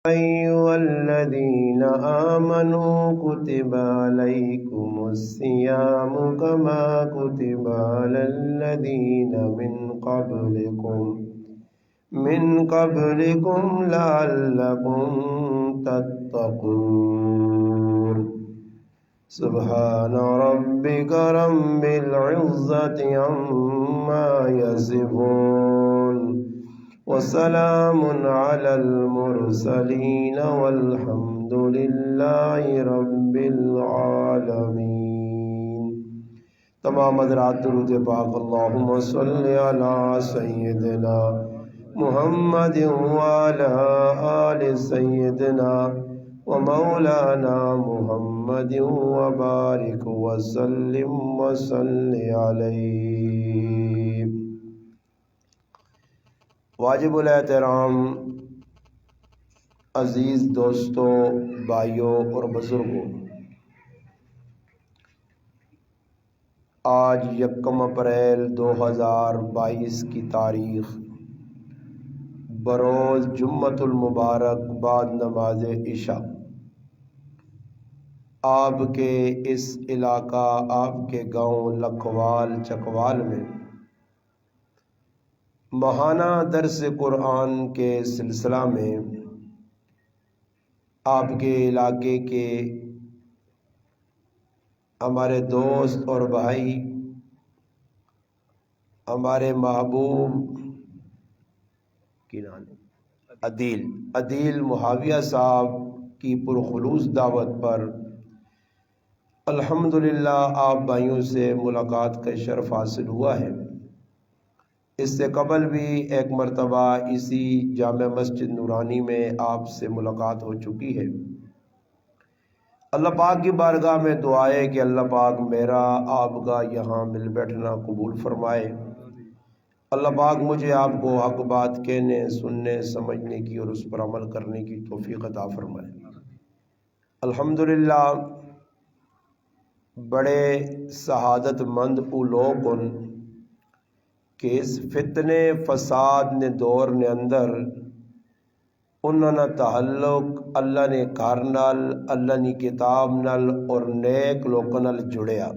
أيها الذين آمنوا كتب عليكم الصيام كما كتب على الذين من قبلكم لعلكم تتقون سبحان ربك رب العزة عما يصفون وسلام على المرسلين والحمد لله رب العالمین۔ تمام حضرات درود پاک اللہم صلی علی سیدنا محمد وعلی آل سیدنا ومولانا محمد وبارک وسلم وصلی علیہ۔ واجب الاحترام عزیز دوستوں، بھائیوں اور بزرگوں، آج 1 اپریل 2022 کی تاریخ بروز جمعۃ المبارک بعد نماز عشاء آپ کے اس علاقہ، آپ کے گاؤں لکھوال چکوال میں ماہانہ درس قرآن کے سلسلہ میں آپ کے علاقے کے ہمارے دوست اور بھائی، ہمارے محبوب کی نام عدیل معاویہ صاحب کی پرخلوص دعوت پر الحمدللہ آپ بھائیوں سے ملاقات کا شرف حاصل ہوا ہے۔ اس سے قبل بھی ایک مرتبہ اسی جامع مسجد نورانی میں آپ سے ملاقات ہو چکی ہے۔ اللہ پاک کی بارگاہ میں دعا ہے کہ اللہ پاک میرا آپ کا یہاں مل بیٹھنا قبول فرمائے۔ اللہ پاک مجھے آپ کو حق بات کہنے، سننے، سمجھنے کی اور اس پر عمل کرنے کی توفیق عطا فرمائے۔ الحمدللہ بڑے سعادت مند او لوگ کہ اس فتنے فساد نے دور نے اندر انہوں نے تعلق اللہ نے گھر نال، اللہ نے کتاب نال اور نیک لوگوں نال جڑیا،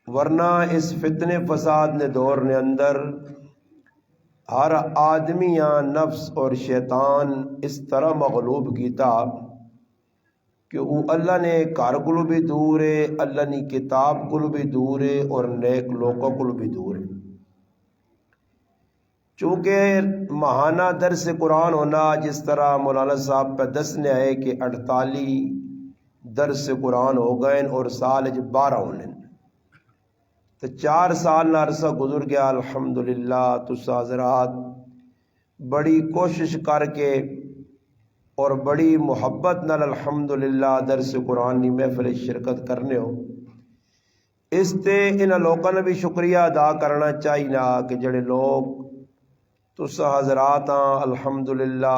ورنہ اس فتنے فساد نے دور نے اندر ہر آدمیاں نفس اور شیطان اس طرح مغلوب کیتا کہ وہ اللہ نے گھر کو بھی دور ہے، اللہ نے کتاب کو بھی دور ہے اور نیک لوگوں کو بھی دور ہے۔ چونکہ ماہانہ درس قرآن ہونا، جس طرح مولانا صاحب پہ دسنے آئے کہ 48 درس قرآن ہو گئے اور سال 12 ہونے، تو 4 سال نہ عرصہ گزر گیا۔ الحمدللہ تسا حضرات بڑی کوشش کر کے اور بڑی محبت نال الحمدللہ درس قرآن کی محفل شرکت کرنے ہو، اس تے ان لوگوں نے بھی شکریہ ادا کرنا چاہیے کہ جڑے لوگ تسا حضرات الحمدللہ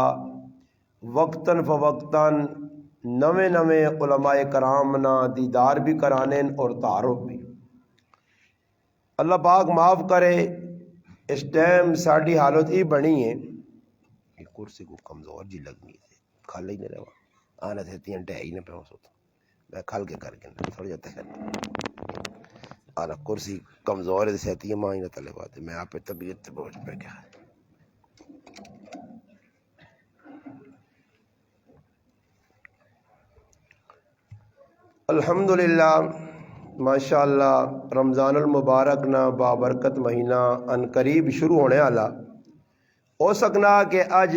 وقتاً فوقتاً نویں علماء کرام نا دیدار بھی کرانے اور تعارف بھی۔ اللہ پاک معاف کرے، اس ٹائم ساڑی حالت ہی بنی ہے کہ کرسی کو کمزور جی لگنی ہے، کھال ہی نہیں رہا آنا تھے 3 گھنٹے ہی نہ پہ ہوتا میں کھال کے کر کے تھوڑا جاتا ہے آنا کرسی کمزور ہے سہتی ہے ماں ہی نہ تلے بات ہے، میں آپ پہ طبیعت سے بوجھ پہ کیا ہے۔ الحمدللہ ماشاءاللہ رمضان المبارک نا بابرکت مہینہ ان قریب شروع ہونے والا ہو سکنا کہ اج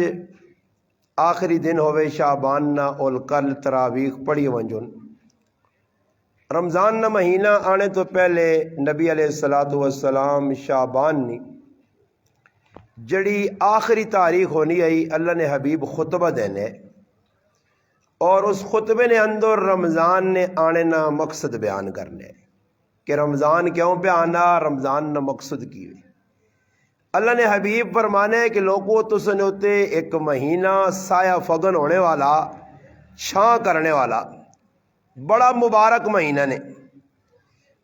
آخری دن ہوئے شعبان نا اور کل تراویح پڑھی ونجن۔ رمضان نا مہینہ آنے تو پہلے نبی علیہ السلام شعبان نی جڑی آخری تاریخ ہونی آئی، اللہ نے حبیب خطبہ دینے اور اس خطبے نے اندر رمضان نے آنے نا مقصد بیان کرنے کہ رمضان کیوں پہ آنا، رمضان نا مقصد کی ہوئی۔ اللہ نے حبیب فرمانے کہ لوگوں تو سنوتے ایک مہینہ سایہ فگن ہونے والا، چھاں کرنے والا، بڑا مبارک مہینہ نے،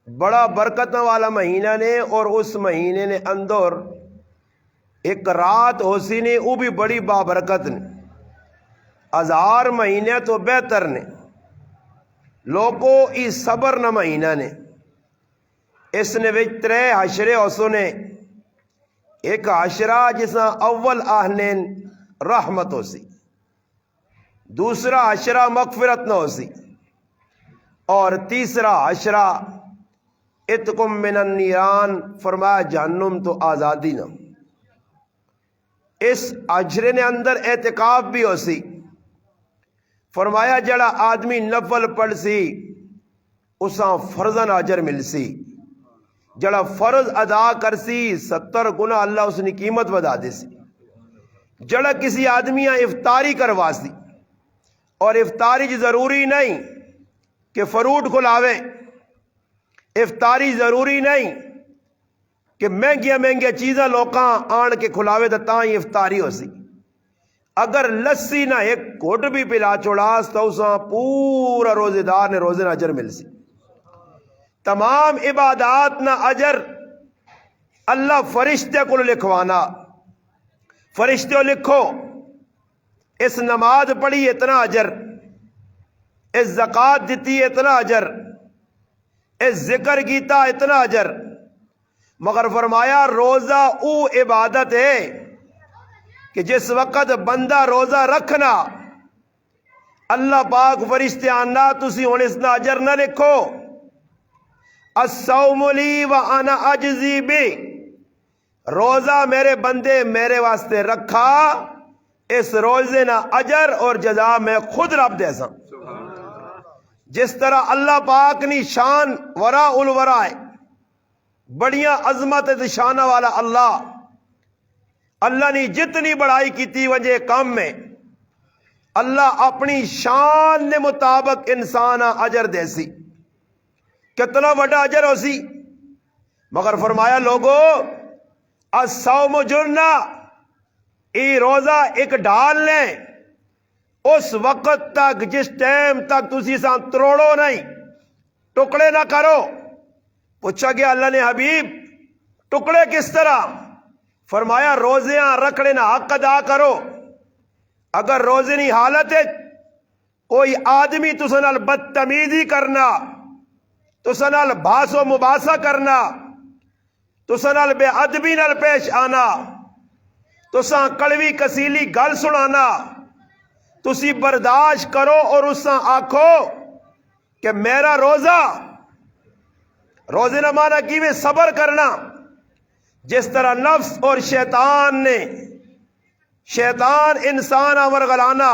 بڑا برکت والا مہینہ نے، اور اس مہینے نے اندر ایک رات ہو سی نے وہ بھی بڑی بابرکت نے۔ 1000 مہینے تو بہتر نے لوگوں ای صبر نہ مہینہ نے اس نے وچ 3 حشرے اسو نے ایک حشرہ جسا اول آہنین رحمت ہو سی دوسرا حشرہ مغفرت نہ ہو سی اور تیسرا حشرہ اتکم من النیران فرمایا جہنم تو آزادی نہ اس حشرے نے اندر اعتکاف بھی ہو سی فرمایا جڑا آدمی نفل پڑھ سی اساں فرضاً اجر مل سی جڑا فرض ادا کر سی 70 گنا اللہ اس نے قیمت بدا دے سی جڑا کسی آدمی افطاری کروا سی اور افطاری جی ضروری نہیں کہ فروٹ کھلاوے افطاری ضروری نہیں کہ مہنگیاں چیزاں لوکاں آن کے کھلاوے تو ہی افطاری ہو سی اگر لسی نہ ایک گھٹ بھی پلا چوڑاس تو اساں پورا روزے دار نے روزے نہ اجر مل سی تمام عبادات نہ اجر اللہ فرشتے کو لکھوانا فرشتے لکھو اس نماز پڑھی اتنا اجر اس زکوٰۃ دیتی اتنا اجر اس ذکر کیتا اتنا اجر مگر فرمایا روزہ او عبادت ہے کہ جس وقت بندہ روزہ رکھنا اللہ پاک فرشتے آنا تسی ہون اس نا اجر نہ لکھو الصوم لی وانا اجزی بی روزہ میرے بندے میرے واسطے رکھا اس روزے نہ اجر اور جزا میں خود رب دے سا جس طرح اللہ پاک نی شان ورا الورا ہے بڑیاں عظمت شانہ والا اللہ نے جتنی بڑائی کیتی وجہ کم میں اللہ اپنی شان نے مطابق انسان اجر دے سی کتنا بڑا اجر ہو سی مگر فرمایا لوگو الصوم جرنا ای روزہ ایک ڈال لیں اس وقت تک جس ٹائم تک تسی سان تروڑو نہیں ٹکڑے نہ کرو پوچھا گیا اللہ نے حبیب ٹکڑے کس طرح فرمایا روزیاں رکھنے نہ حق ادا کرو اگر روزے نی حالت ہے کوئی آدمی تسا نال بدتمیزی کرنا تسا نال بحث و مباحثہ کرنا تسا نال بے ادبی نال پیش آنا تسا کڑوی کسیلی گل سنانا تسی برداشت کرو اور اسا آکھو کہ میرا روزے نہ مانا کی میں صبر کرنا جس طرح نفس اور شیطان انسان آور غلانا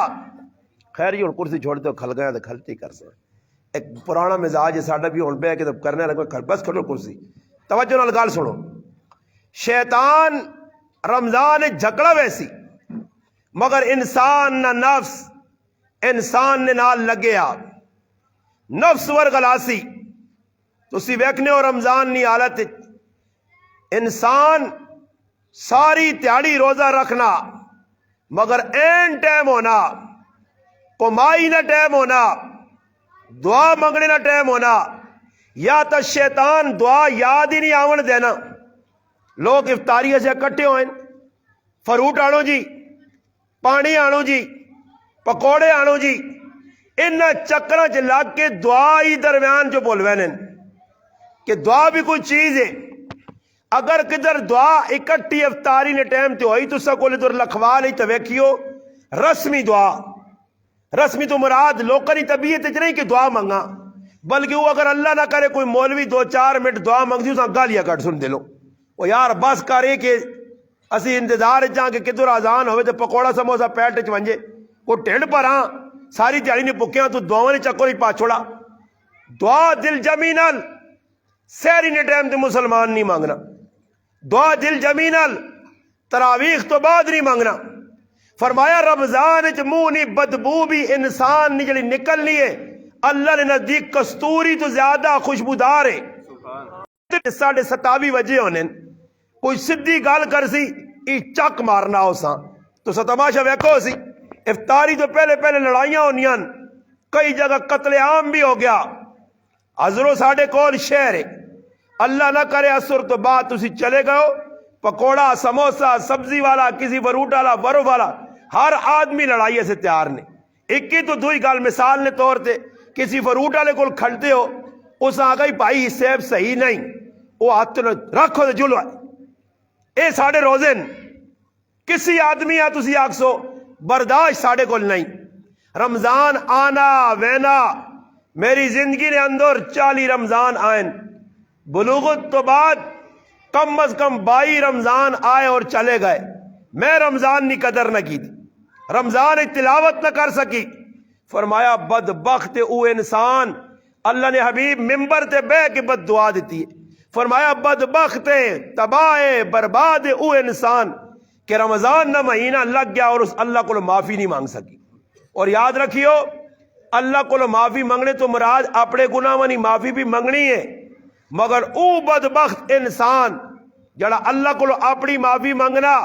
خیر یہ کرسی چھوڑتے ہو کھل گیا تو کھلتی کر سکتے ایک پرانا مزاج ہے ساڈا بھی ہون پہ کہ کرنے لگا بس کھلو کرسی توجہ نال گل سنو شیطان رمضان جھگڑا ویسی مگر انسان نہ نفس انسان نے نال لگیا نفس ور غلاسی تسی ویکھنے ہو رمضان نی حالت انسان ساری تیاڑی روزہ رکھنا مگر این ٹائم ہونا کمائی نہ ٹائم ہونا دعا منگنے نہ ٹائم ہونا یا تو شیطان دعا یاد ہی نہیں آون دینا لوگ افطاری سے کٹھے ہوئے فروٹ آنو جی پانی آنو جی پکوڑے آنو جی ان چکراں چ لگ کے دعا ہی درمیان جو بولوے کہ دعا بھی کوئی چیز ہے اگر کدھر دعا اکٹھی افطاری نے ٹائم تے ہوئی تو سکول ادھر لکھوا لی تو ویکھیو رسمی دعا رسمی تو مراد لوکاں دی طبیعت وچ نہیں کہ دعا منگا بلکہ وہ اگر اللہ نہ کرے کوئی مولوی 2-4 منٹ دعا منگ دی اساں گالیاں کٹ سن دے لو وہ یار بس کرے کہ اسی انتظار چاں کہ کدھر اذان ہوئے تے پکوڑا سموسا پیٹ وچ ونجے کوئی ٹھنڈ پر ہاں ساری دیہڑی نے پکیاں تو دعاواں نے چکر ہی پا چھوڑا دعا دل جمی نال سحری نے ٹائم تے مسلمان نہیں مانگنا دعا دل جمی نال تراویح تو بعد نہیں مانگنا فرمایا رمضان وچ منہ نہیں بدبو بھی انسان نہیں جڑی نکلنی ہے اللہ نے نزدیک کستوری تو زیادہ خوشبودار ہے 27 بجے ہونے کوئی سدھی گل کر سی ای چک مارنا ہو سا تو ستماشا ویکھو سی افطاری تو پہلے لڑائیاں ہونیاں کئی جگہ قتل عام بھی ہو گیا حضرو ساڑھے کول شہر ہے اللہ نہ کرے اثر تو بعد تسی چلے گئے پکوڑا سموسا سبزی والا کسی فروٹ والا برف والا ہر آدمی لڑائی سے تیار نے ایک ہی تو دوئی گل مثال نے طور تے کسی فروٹ والے کو کھڑتے ہو اس آ گئی بھائی سیب صحیح نہیں وہ ہاتھ رکھو تو جلو اے ساڑے روزے کسی آدمی آ تسی آکسو برداشت ساڑے کو نہیں رمضان آنا وینا میری زندگی نے اندر 40 رمضان آئیں بلوغت تو بعد کم از کم 22 رمضان آئے اور چلے گئے میں رمضان نی قدر نہ کی تھی رمضان تلاوت نہ کر سکی فرمایا بدبخت او انسان اللہ نے حبیب ممبر تے بے کے بد دعا دیتی ہے فرمایا بدبخت تباہ برباد او انسان کہ رمضان نہ مہینہ لگ گیا اور اس اللہ کو معافی نہیں مانگ سکی اور یاد رکھیو اللہ کو معافی مانگنے تو مراد اپنے گناہ وانی معافی بھی منگنی ہے مگر او بدبخت انسان جڑا اللہ کو اپنی معافی مانگنا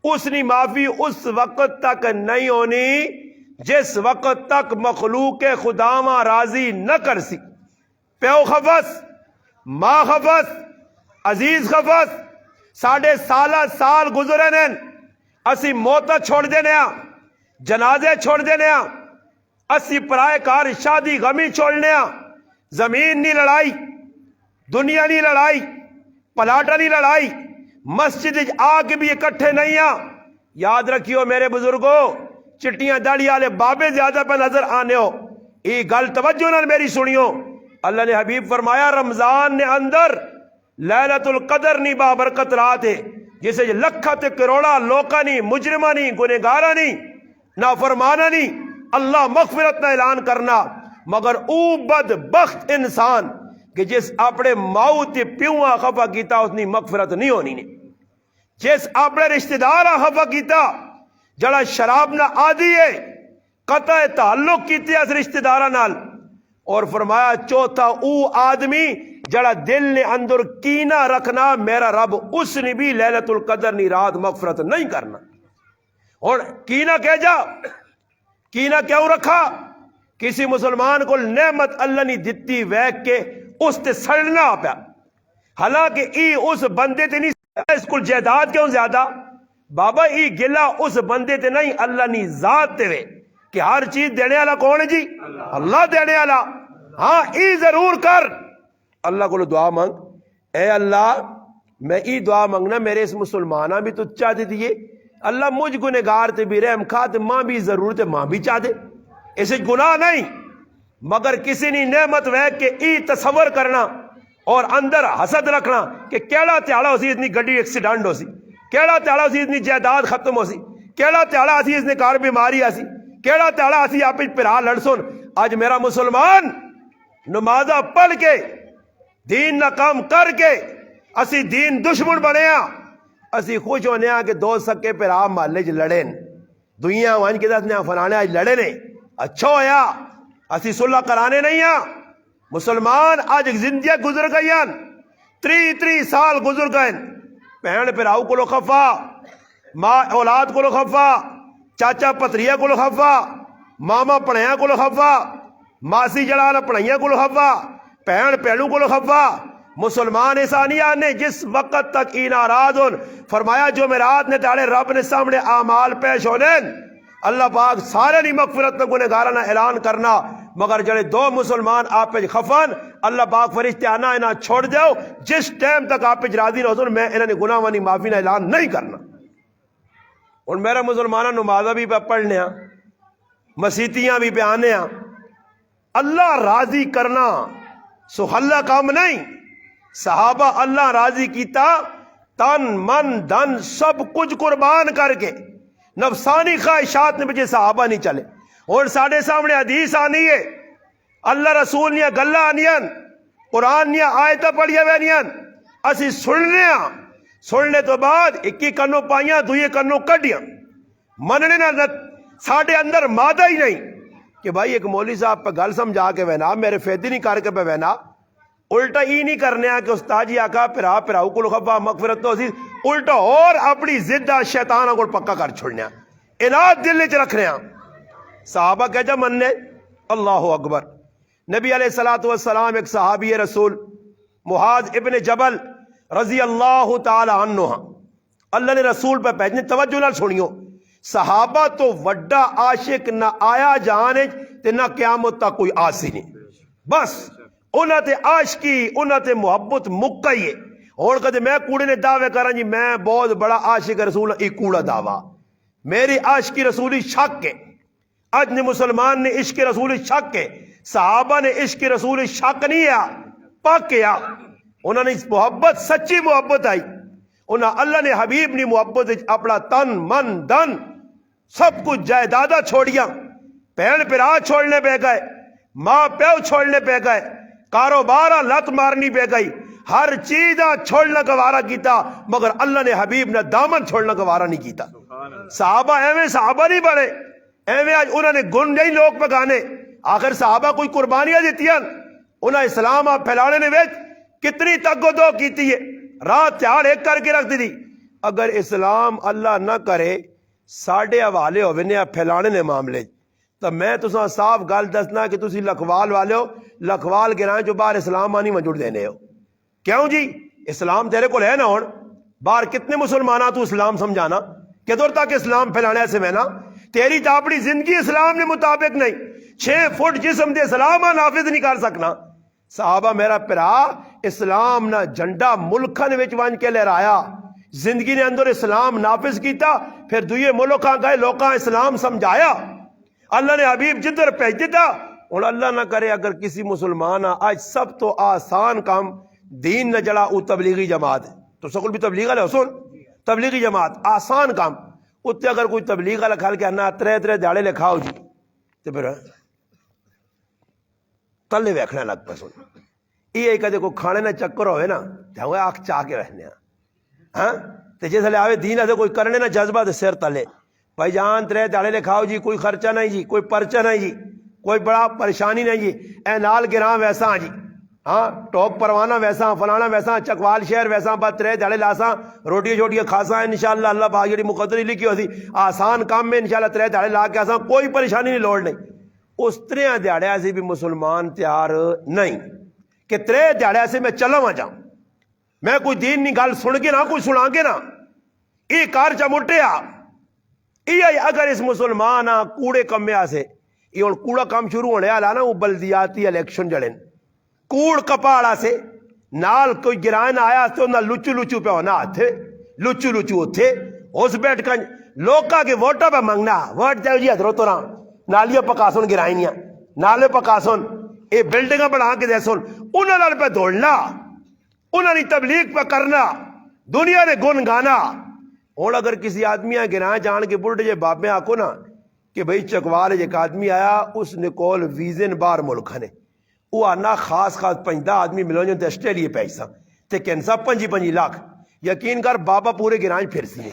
اس نے معافی اس وقت تک نہیں ہونی جس وقت تک مخلوق خداواں راضی نہ کر سی پیو خفس ماں خفس عزیز خفس ساڑھے سال گزرے نے اسی موتا چھوڑ دینے جنازے چھوڑ دینے اسی پرائے کار شادی غمی چھوڑنے زمین نہیں لڑائی دنیا نہیں لڑائی پلاٹا نہیں لڑائی مسجد آ کے بھی اکٹھے نہیں یاد رکھیو میرے بزرگوں چٹیاں داڑھی والے بابے زیادہ پہ نظر آنے ہو یہ گل توجہ نہ میری سنیو اللہ نے حبیب فرمایا رمضان نے اندر لیلۃ القدر نہیں بابرکت رات ہے جسے لکھا تے کروڑا لوکا نہیں مجرمہ نہیں گنہگارہ نہیں نافرمانہ نہیں اللہ مغفرت نہ اعلان کرنا مگر او بدبخت انسان کہ جس اپنے ماؤ تے پیواں خفا کیتا اس نے مغفرت نہیں ہونی نے جس اپنے رشتہ دارہ خفا کیتا جڑا شراب نہ آدھی ہے قطع تعلق کیتے اس رشتہ دارہ نال اور فرمایا چوتھا او آدمی جڑا دل نے اندر کینہ رکھنا میرا رب اس نے بھی لیلۃ القدر نی رات مغفرت نہیں کرنا اور کینہ کہہ جا کینہ کیوں رکھا کسی مسلمان کو نعمت اللہ نے دتی ویک کے اس تے سڑنا پیا حالانکہ ای اس بندے تے نہیں اس کو جائیداد کیوں زیادہ بابا ای گلا اس بندے تے نہیں اللہ نی ذات تے وے کہ ہر چیز دینے والا کون ہے جی اللہ دینے والا ہاں ای ضرور کر اللہ کو دعا مانگ اے اللہ میں ای دعا مانگنا میرے اس مسلمانہ بھی تو چاہ دے دیئے اللہ مجھ گنہگار تے بھی رحم کھا تے ماں بھی ضرورت ہے ماں بھی چاہ دے اسے گناہ نہیں مگر کسی نے نعمت ویک کے ای تصور کرنا اور اندر حسد رکھنا کہ کیڑا تیاڑا اسی اتنی گڈی ایکسیڈنٹ ہو سی کیڑا تیاڑا اسی اتنی جائیداد ختم ہو سی کیڑا تیاڑا اسی اس نے کار بیماری آسی کیڑا تیاڑا اسی آپ پرا لڑسن آج میرا مسلمان نمازہ پڑھ کے دین نہ کام کر کے اسی دین دشمن بنے اسی خوش ہونے کہ دو سکے پرا محلے چ لڑے دنیا وانج کے دس نے فلانے آج لڑے نے اچھا ہویا اسی صلح کرانے نہیں مسلمان آج زندگیاں گزر گئی 3 سال گزر گئے بہن پراؤ کو خفا ماں اولاد کو خفا چاچا پتریا کو خفا ماما پڑھیا کو خفا ماسی جڑانا پڑھائیاں کو خفا بہن پہلو کو خفا مسلمان انسانیہ نے جس وقت تک ای ناراض ہون فرمایا جو میرات نے تاڑے رب نے سامنے اعمال پیش ہونے اللہ پاک سارے نہیں مغفرت میں گنہگارانہ اعلان کرنا مگر جڑے دو مسلمان آپ پہ خفن اللہ پاک فرشتے آنا انہاں چھوڑ جاؤ جس ٹائم تک آپ پہ راضی نہ ہو میں انہاں نے گناہ وانی معافی نہ اعلان نہیں کرنا اور میرا مسلمانہ نمازہ بھی پہ پڑھنے مسیتیاں بھی پہ آنے اللہ راضی کرنا سہلا کام نہیں صحابہ اللہ راضی کیتا تن من دن سب کچھ قربان کر کے نفسانی خواہشات نے بجے صحابہ نہیں چلے اور ساڑھے سامنے حدیث آنی ہے اللہ رسول نیا گلہ آنیاں قرآن نیا آیتہ پڑھیا وینیاں اسی سننے تو بعد ایک کنو پائیاں دوئے کنو کڈیاں مننے نہ ساڑھے اندر مادہ ہی نہیں کہ بھائی ایک مولوی صاحب پہ گل سمجھا کے وینا میرے فیدی نہیں کر کے پہ وینا الٹا ہی نہیں کرنے کہ استاد جی آقا پھراؤ کو خفا مغفرت تو اسی الٹا اور اپنی زدہ شیطانہ کو پکا کر چھوڑنے اناد دل چ رکھنے صحابہ کہہ جا مننے اللہ اکبر نبی علیہ السلام ایک صحابی رسول معاذ ابن جبل رضی اللہ تعالی عنہ اللہ نے رسول پہ پہنچنے توجہ نہ چھوڑیو صحابہ تو وڈا عاشق نہ آیا جہان تے نہ قیامت تک کوئی آسی نہیں. بس انہاں تے عاشقی انہاں تے محبت مک گئی ہے. اور کدے میں کوڑے نے دعوے کراں جی میں بہت بڑا عاشق رسول ہوں، یہ کوڑا دعویٰ. میری عاشقی رسولی شک ہے. اج نے مسلمان نے عشق رسول شک ہے. صحابہ نے عشق رسول شک نہیں ہے پاک کیا. انہوں نے اس محبت سچی محبت آئی. انہاں اللہ نے حبیب نے محبت اپنا تن من دن سب کچھ جائیدادہ چھوڑیاں. بہن پھرا چھوڑنے پہ گئے، ماں پیو چھوڑنے پہ گئے، کاروبارہ لت مارنی پہ گئی، ہر چیز چھوڑنا گوارا کیتا، مگر اللہ نے حبیب نے دامن چھوڑنا گوارا نہیں کیتا. صحابہ ایویں صحابہ نہیں بڑے ایویں آج انہوں نے گن نہیں لوگ پگانے. آخر صحابہ کوئی قربانیاں دیتی ہیں. انہاں اسلام آپ پھیلانے نے ویچ کتنی تگ و دو کیتی ہے، رات تیار ایک کر کے رکھ دی. اگر اسلام اللہ نہ کرے ساڑھے حوالے ہوئے نے پھیلانے نے معاملے تو میں تساں صاف گل دسنا کہ تسی لکھوال والے ہو، لکھوال گرائیں جو باہر اسلام آنی مجھوڑ دینے ہو. کیوں جی اسلام تیرے کو ہے نا ہون باہر کتنے مسلمانہ تو اسلام سمجھانا کدھر تک اسلام پھیلانے سے میں نا تیری تو اپنی زندگی اسلام نے مطابق نہیں. 6 فٹ جسم دے اسلام نافذ نہیں کر سکنا. صحابہ میرا پرا اسلام نہ جھنڈا ملکن وچ ون کے لہرایا، زندگی نے اندر اسلام نافذ کیتا، پھر دوئے ملکاں گئے لوکاں اسلام سمجھایا. اللہ نے حبیب جدھر بھیج دیتا. اور اللہ نہ کرے اگر کسی مسلمان آج سب تو آسان کام دین نہ جڑا وہ تبلیغی جماعت ہے. تو سکول بھی تبلیغ ہے سن تبلیغی جماعت آسان کام اتنے اگر کوئی تبلیغ والا کھال کے آنا 3 دیہڑے لکھاؤ جی تو پھر تلے ویکھنا لگ پہ سن. یہ کدے کوئی کھانے نہ چکر ہوئے نا تو آنکھ چاہ کے رہنے ہاں تو جس لے آوے دین ہے کوئی کرنے نہ جذبہ تو سر تلے بھائی جان 3 دیہڑے لکھاؤ جی، کوئی خرچہ نہیں جی، کوئی پرچہ نہیں جی، کوئی بڑا پریشانی نہیں جی. اے نال گراں ویسا جی، ہاں ٹوپ پروانہ ویسا فلانا ویسا چکوال شہر ویسا بس 3 دیہڑے لاساں روٹی چھوٹیاں کھاساں انشاءاللہ اللہ پاک جڑی مقدری لکھی ہوتی آسان کام میں انشاءاللہ 3 دیہڑے لا کے آساں کوئی پریشانی نہیں لوڑ نہیں. اس 3 دیہڑے سے بھی مسلمان تیار نہیں کہ 3 دیہڑے سے میں چلا ہوا جاؤں. میں کوئی دین نہیں گل سن کے نہ کوئی سنا کے نہ یہ کار چمٹیا. یہ اگر اس مسلمان کوڑے کمیا سے یہ ہوں کوڑا کام شروع ہونے والا نا وہ بلدیاتی الیکشن جڑے کوڑ کپاڑا سے نال کوئی گرائن آیا تو نہ لچو لچو پہ ہونا ہاتھے لچو لچو ہوتے اس بیٹھ کر لوکا کے ووٹا پہ منگنا ووٹ جاؤ جی ادھرو تو نالیاں پکا سن گرائنیاں نالے پکا سن یہ بلڈنگاں بنا کے دے سن انہوں نے پہ دوڑنا انہوں نے تبلیغ پہ کرنا دنیا نے گن گانا. اور اگر کسی آدمی گرائیں جان کے بلڈ جے بابے آکو نا کہ بھئی چکوال ایک آدمی آیا اس نے کول ویزن بار ملک نے وہ آنا خاص 50 آدمی ملو جو آسٹریلیا پیسہ تے کینسا 25 لاکھ یقین کر بابا پورے گرائیں پھر سی.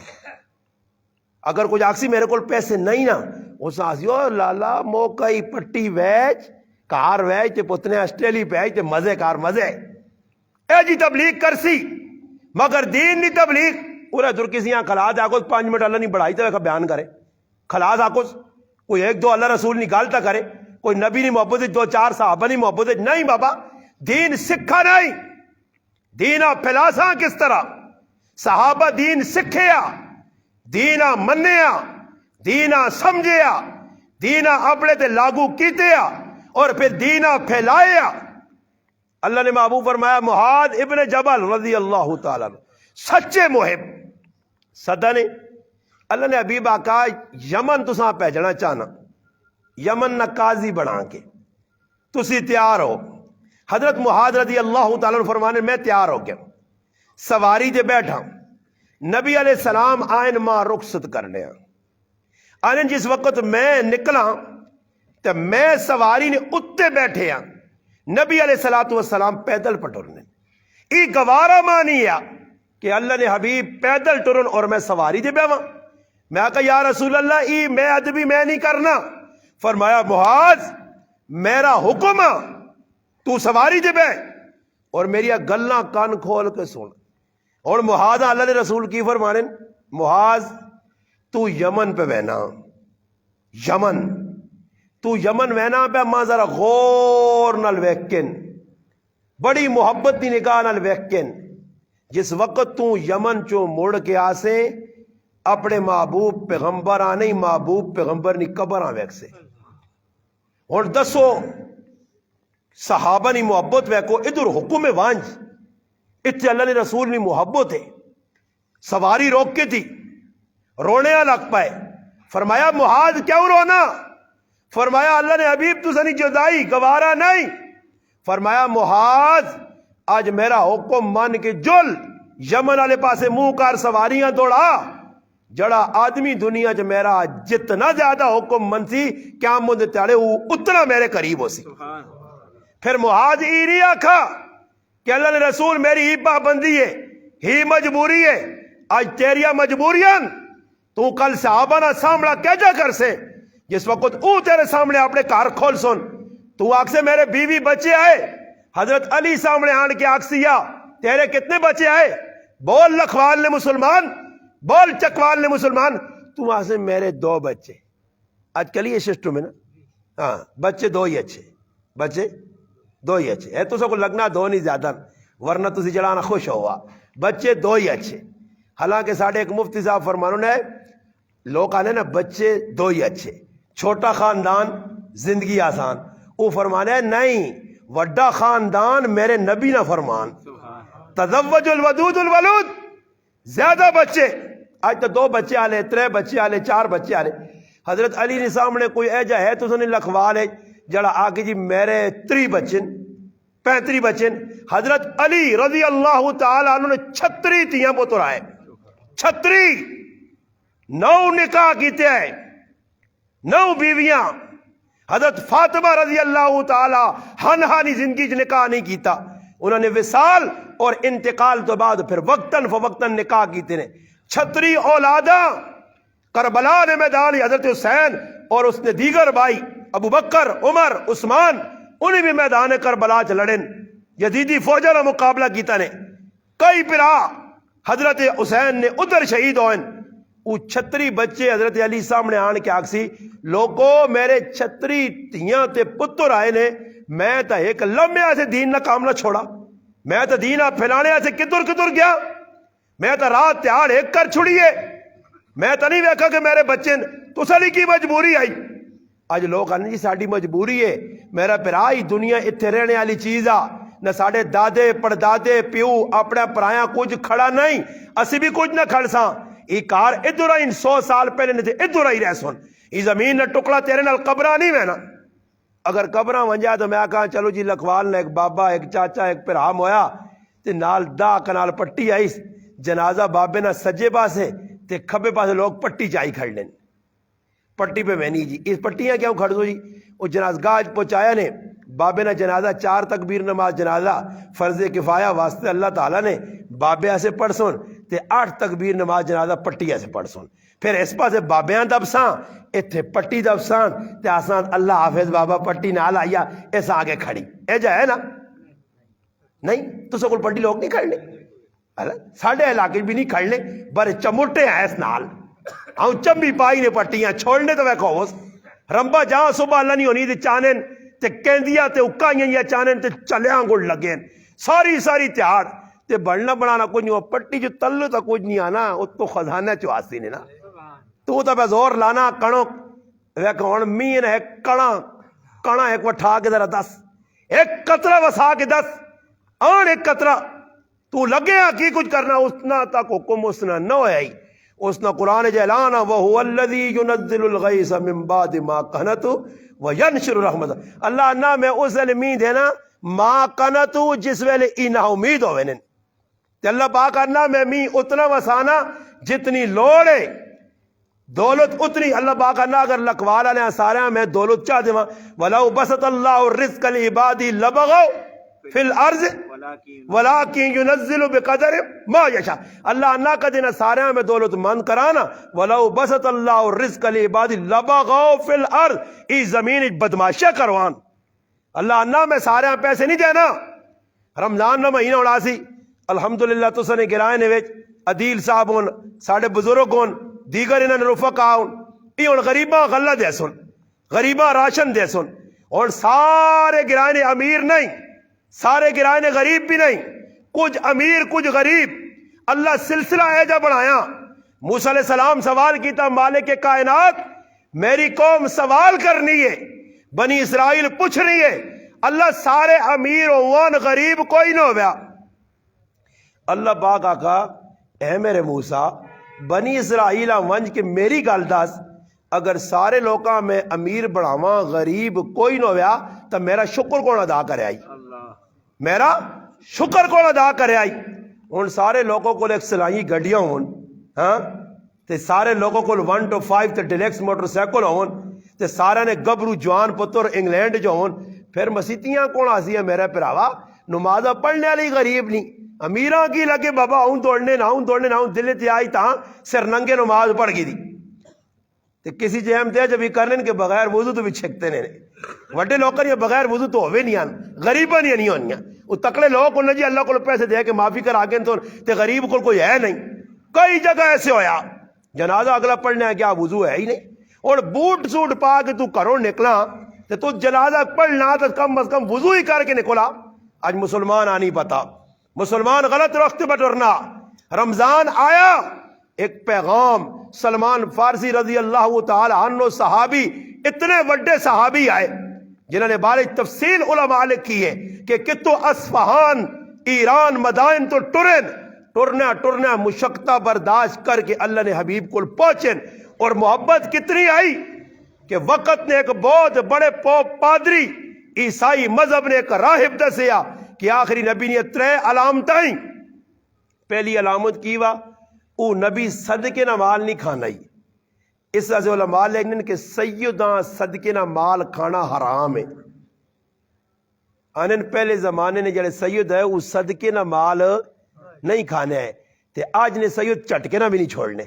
اگر کچھ آکسی میرے کول پیسے نہیں نا اس آسیو لالا موقع پٹی ویچ کار ویچ تے پتنے آسٹریلیا پیچ تے مزے کار مزے اے جی تبلیغ کرسی مگر دین نہیں تبلیغ. پورا در کسی یہاں خلاص آکوز 5 منٹ اللہ نہیں بڑھائی تو بیان کرے خلاص آکوز کوئی 1-2 اللہ رسول نکالتا کرے کوئی نبی نہیں محبت 2-4 صحابہ نہیں محبت نہیں. بابا دین سکھا نہیں دینا پھیلاساں کس طرح صحابہ دین سکھیا دینا منیا دینا سمجھیا دینا اپنے تے لاگو کیتیا اور پھر دینا پھیلایا. اللہ نے محبوب فرمایا معاذ ابن جبل رضی اللہ تعالیٰ سچے محب صدا نے اللہ نے حبیب آقا یمن تساں بھیجنا چاہنا یمن نہ قاضی بنا کے تسی تیار ہو. حضرت معاذ رضی اللہ تعالیٰ فرمانے میں تیار ہو گیا سواری دے بیٹھا نبی علیہ السلام آئین ماں رخصت کرنے آئین جس وقت میں نکلا تو میں سواری نے اتے بیٹھے ہیں نبی علیہ السلام پیدل پٹورنے ای گوارا مانی ہے کہ اللہ نے حبیب پیدل ٹرن اور میں سواری دے بیاں. میں کہا یا رسول اللہ ای میں ادبی میں نہیں کرنا. فرمایا معاذ میرا حکم تو سواری دے بے اور میری گلاں کان کھول کے سن. اور معاذ اللہ نے رسول کی فرمانے معاذ تو یمن پہ وینا یمن تو یمن وینا پہ ماں ذرا غور نال ویکن بڑی محبت دی نگاہ نال ویکن جس وقت تو یمن چو مڑ کے آسے اپنے محبوب پیغمبر نہیں محبوب پیغمبر نہیں قبر ویک سے ہوں دسو صحابہ نہیں محبت ویکو ادھر حکم وانج اتنے اللہ نے رسول نہیں محبت ہے سواری روک کے تھی رونے لگ پائے فرمایا معاذ کیوں رونا فرمایا اللہ نے حبیب تو سنی جدائی گوارا نہیں فرمایا معاذ آج میرا حکم مان کے جل یمن والے پاسے منہ کر سواریاں دوڑا جڑا آدمی دنیا چ میرا جتنا زیادہ حکم منسی کیا مند تیارے اتنا میرے قریب ہو سی پھر معاذ ای نہیں آکھا کہ اللہ نے رسول میری ہی پابندی ہے ہی مجبوری ہے آج تیریا مجبوریاں تو کل صحابہ نہ سامنا کیجا کر سے جس وقت او تیرے سامنے اپنے کار کھول سن تو آگ سے میرے بیوی بچے آئے حضرت علی سامنے آن کے آگ سیا تیرے کتنے بچے آئے بول لکھوال نے مسلمان بول چکوال نے مسلمان تو آگ سے میرے 2 بچے آج کل یہ سسٹم ہے نا ہاں بچے 2 ہی اچھے بچے 2 ہی اچھے ہے تو سب کو لگنا 2 نہیں زیادہ ورنہ تو سی جڑانا خوش ہوا بچے 2 ہی اچھے حالانکہ ساڑھے ایک مفتی صاحب فرمانوں نے لوگ آنے نا بچے 2 ہی اچھے چھوٹا خاندان زندگی آسان وہ فرمانے نہیں وڈا خاندان میرے نبی نہ فرمان تزوج الودود الولود زیادہ بچے آج تو 2 بچے آلے 3 بچے آلے 4 بچے آلے حضرت علی نے سامنے کوئی ایجا ہے تو سنی لکھوال ہے جڑا آگے جی میرے 3 بچن 35 بچن حضرت علی رضی اللہ تعالیٰ عنہ نے 36 تیاں پتر آئے 36 9 نکاح کیتے ہیں 9 بیویاں حضرت فاطمہ رضی اللہ تعالی ہنہانی زندگی چ نکاح نہیں کیتا انہوں نے وصال اور انتقال تو بعد پھر وقتاً فوقتاً نکاح کیتے ہیں 36 اولاداں کربلا نے میدان حضرت حسین اور اس نے دیگر بھائی ابو بکر عمر عثمان انہیں بھی میدان کربلا چ لڑن یزیدی فوجا نہ مقابلہ کیتا نے کئی پھرا حضرت حسین نے ادھر شہید ہوئے وہ 36 بچے حضرت علی سامنے آن کے آکسی لوگوں میرے 36 تیاں تے پتر آئے نے میں تا ایک لمحے سے دین نہ کام نہ چھوڑا میں تا دین پھیلانے سے کدھر کدھر گیا میں تا رات تیار ایک کر چھڑیے میں تا نہیں ویکھا کہ میرے بچے تو سلی کی مجبوری آئی آج لوگ آنے جی ساڑی مجبوری ہے میرا پرائی دنیا اتھے رہنے والی چیز آ نہ ساڑے دادے پڑدادے پیو اپنا پرایا کچھ کھڑا نہیں اسی بھی کچھ نہ کھڑ ساں ای کار ادھر آئین 100 سال پہلے نہیں تھے ادھر آئی رہ سن ای زمین نہ ٹکڑا تیرے نال قبرہ نہیں وینا اگر قبرہ ونجا تو میں کہاں چلو جی لکھوال نے ایک بابا ایک چاچا ایک پرام ہویا تے نال دا کنال پٹی آئی جنازہ بابے نہ سجے پاسے تے کھبے پاسے لوگ پٹی چائی کھڑ لیں پٹی پہ میں نہیں جی اس پٹیاں کیوں کھڑ دو جی وہ جنازگاہ پہنچایا نے بابے نہ جنازہ 4 تکبیر نماز جنازہ فرض کفایہ واسطے اللہ تعالیٰ نے بابے سے پڑھ سن تے 8 تکبیر نماز جنازہ پٹی سے پڑھ سن پھر اس پاسے بابیاں دبساں اتھے پٹی دبسان تے آسان اللہ حافظ بابا پٹی نال آیا اس آگے کھڑی اے جا ہے نا نہیں تو سکول پٹی لوگ نہیں کھڑنے ساڑھے علاقے بھی نہیں کھڑنے بڑے چمٹے ہیں اس نال ہم چمبی پائی نے پٹیاں چھوڑنے تو ویکھو اس رمبا جہاں صبح اللہ نہیں ہونی تے چانن تے کہندیا تے اکائیاں یا چانن تے چلیاں گڑ لگیں ساری تیار تے بڑھنا بنانا کچھ نہیں پٹی جو تلو تا کچھ نہیں آنا اس تو خزانہ چواسی نے نا تو تا پہ زور لانا کڑوں ویکھو ہن مین ہے کڑا ایک وٹھا کے ذرا دس ایک قطرہ وسا کے دس آن ایک قطرہ تو لگے ہاں کی کچھ کرنا اسنا تک حکم اسنا نہ ہوئی اسنا قرآن جلانا وَهُوَ الَّذِي يُنَزِّلُ الْغَيْثَ مِن بَعْدِ مَا قَنَطُ وَيَنشُرُ رَحْمَتَهُ اللہ نہ میں اس علمید ہے نا ما قنطو جس ویلے اینا امید ہوئے نن تے اللہ پاک کرنا میں می اتنا وسانا جتنی لوڑے دولت اتنی اللہ پاک کرنا اگر لکوالا نے سارے میں دولت چاہ دیواں وَلَوْ بَسَطَ اللَّهُ الرِّزْقَ لِعِبَادِهِ لَبَغَوْا فی الارض ولیکن ینزل بقدر ما یشاء اللہ نہ کدنا سارے میں دولت مند کرانا ولو بسط اللہ الرزق لعباد لبغوا فی الارض ای زمین بدماشیاں کروان اللہ نہ میں سارے پیسے نہیں دینا رمضان نہ مہینہ اڑا سی الحمدللہ تو سنے گرائے نے وچ عدیل صاحب ہون ساڑے بزرگ ہون دیگر انہاں نے رفقا ہون ای ہن غریباں غلہ دے سن غریباں راشن دے سن اور سارے گرائے نے امیر نہیں سارے گرائے نے غریب بھی نہیں کچھ امیر کچھ غریب اللہ سلسلہ ایجا بڑھایا موسیٰ علیہ السلام سوال کیتا مالک کائنات میری قوم سوال کرنی ہے، بنی اسرائیل پوچھ رہی ہے، اللہ سارے امیر ہوان غریب کوئی نہ ہویا۔ اللہ پاک آقا اے میرے موسیٰ بنی اسرائیل ونج کے میری گل دس، اگر سارے لوکاں میں امیر بڑھاواں غریب کوئی نہ ہویا تو میرا شکر کون ادا کرے آئی، میرا شکر کون ادا کرے آئی۔ ہن سارے لوگوں کو ایک سلائی گڈیاں ہون، ہاں تے سارے لوگوں کو 1 to 5 تے ڈیلکس موٹر سائیکل ہون تے سارے نے گبرو جوان پتر انگلینڈ جو ہون، پھر مسیتیاں کون آسی ہے میرے پراوا، نماز پڑھنے والی غریب نہیں، امیراں کی لگے بابا ہوں دوڑنے نہ ہوں دل تے آئی تاں سر ننگے نماز پڑھ گئی دی تے کسی جہم تے جب کرنے کے بغیر وضو تو بھی چھکتے نے وڈے لوکاں یہ بغیر وضو تو ہوے نہیں آن، غریباں نہیں ہونیاں، وہ تکڑے لوگ انہاں جی اللہ کو پیسے دے کے معافی کرا کے تے غریب کو کوئی ہے نہیں۔ کئی جگہ ایسے ہویا جنازہ اگلا پڑھنے ہے کیا وضو ہے ہی نہیں، اور بوٹ سوٹ پا کے تو گھروں نکلا تے تو جنازہ پڑھنا تو کم از کم وضو ہی کر کے نکلا۔ آج مسلمان آنی پتا، مسلمان غلط رخت پہ ٹرنا۔ رمضان آیا، ایک پیغام سلمان فارسی رضی اللہ تعالی عنہ صحابی، اتنے وڈے صحابی آئے جنہوں نے بارے تفصیل علماء لکھی ہے کہ کتو اصفہان ایران مدائن تو ٹرنا مشقتہ برداشت کر کے اللہ نے حبیب کو پہنچے، اور محبت کتنی آئی کہ وقت نے ایک بہت بڑے پوپ پادری عیسائی مذہب نے ایک راہب دسیا کہ آخری نبی نے 3 علامتیں، پہلی علامت کی وا او نبی صدقے نہ مال نہیں کھانا ہی، اس طرح سے علماء لیکن کہ سیداں صدقے نہ مال کھانا حرام ہے۔ انن پہلے زمانے نے جڑے سید ہے وہ صدقے نہ مال نہیں کھانے ہے، تے آج نے سید چٹکے نہ بھی نہیں چھوڑنے،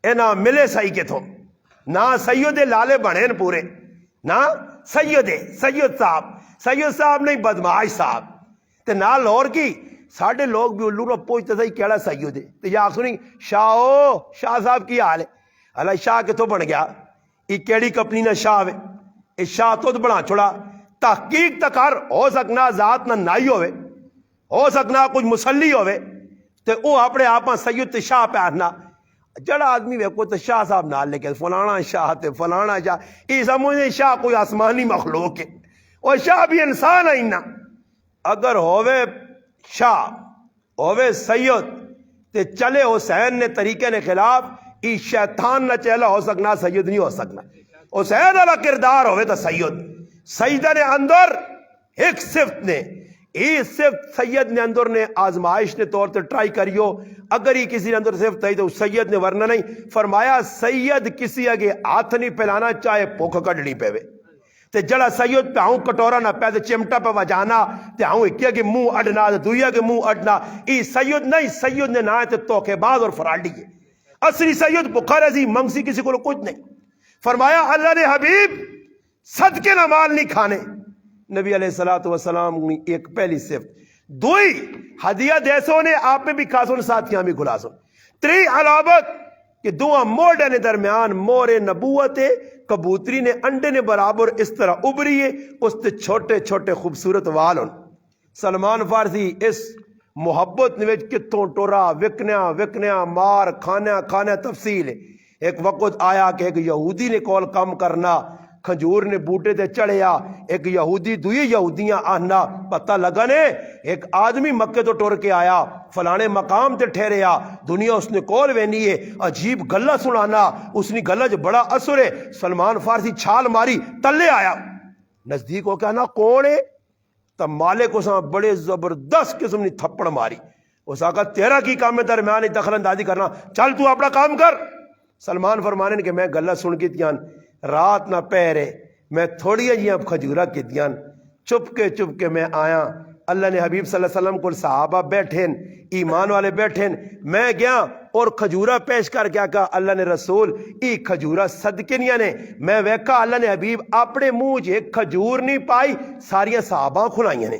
اے نہ ملے صحیح کے تھو نہ سید لالے بڑھیں پورے، نہ سید صاحب نہیں بدماش صاحب، تے نہ لور کی ساڑھے لوگ بھی اللہ نہ پوچھتے تھا کیڑا سید ہے، تے یا سنی شاہ صاحب کی حال ہے، اللہ شاہ کتوں بن گیا، یہ کیڑی کپنی نہ شاہ ہے، یہ شاہ تو بنا چھوڑا، تحقیق تکار ہو سکنا ذات نہ نائی ہو سکنا کچھ مسلی ہوئے تے او اپنے آپ سید تے شاہ پہ آنا، جڑا آدمی ویکو تے شاہ صاحب نال لے کے فلانا شاہ تے فلانا شاہ، یہ سمجھے شاہ کوئی آسمانی مخلوق ہے، اور شاہ بھی انسان ہے نا، اگر ہوئے شاہ ہوئے سید تے چلے حسین نے طریقے نے خلاف، ای شیطان نہ چہلا ہو سکنا سید نہیں ہو سکنا، حسین والا کردار ہوئے تو سیدہ نے اندر ایک صفت نے صفت سید نے اندر نے آزمائش نے طور تے ٹرائی کریو، اگر ہی کسی نے اندر صفت ہے تو سید نے ورنہ نہیں، فرمایا سید کسی اگے ہاتھ نہیں پھیلانا چاہے بھوک کڈنی پے، تے جڑا سید پہ ہوں کٹورا نہ پہ چمٹا پہ وجانا تے ہوں ایک کے منہ اڈنا تے دویا کے منہ اڈنا، ای سید نہیں، سید نے نہ تے توکے باز اور فراڈی ہے، اصلی سید بخار عظیم منگسی کسی کو کچھ نہیں۔ فرمایا اللہ نے حبیب صدقے نہ مال نہیں کھانے، نبی علیہ السلام ایک پہلی صفت، دوئی ہدیہ دیسوں نے آپ میں بھی خاصوں ساتھیاں بھی خلاصوں، 3 علامت کہ دعا موڑے نے درمیان مورے نبوت کبوتری نے انڈے نے برابر اس طرح ابری ہے، اس تے چھوٹے چھوٹے خوبصورت والن۔ سلمان فارسی اس محبت نے کتوں ٹورا وکنیا مار کھانا تفصیل ہے۔ ایک وقت آیا کہ ایک یہودی نے کول کام کرنا، کھجور نے بوٹے تے چڑھیا، ایک یہودی دوئی یہودیاں آنا، پتہ لگا نے ایک آدمی مکے تو ٹور کے آیا، فلانے مقام تے ٹھہریا، دنیا اس نے کول وینی ہے، عجیب گلہ سنانا، اس نے گلہ جو بڑا اثر ہے، سلمان فارسی چھال ماری تلے آیا، نزدیک ہو کہنا کون ہے؟ تب مالک اس بڑے زبردست قسم نے تھپڑ ماری، اس آقا تیرا کی کام میں درمیان دخل اندازی کرنا، چل تو اپنا کام کر۔ سلمان فرمانے کہ میں گلہ سن کی دیان رات نہ پہرے، میں تھوڑی جیاں کھجورا کی دیان، چپ کے میں آیا، اللہ نے حبیب صلی اللہ علیہ وسلم کو صحابہ بیٹھیں، ایمان والے بیٹھیں، میں گیا اور کھجورا پیش کر کیا کہا اللہ نے رسول ای کھجورا صدقنیاں نے، میں ویکھا اللہ نے حبیب اپنے منہ ایک کھجور نہیں پائی، ساریاں صحابہ کھلائیاں نے،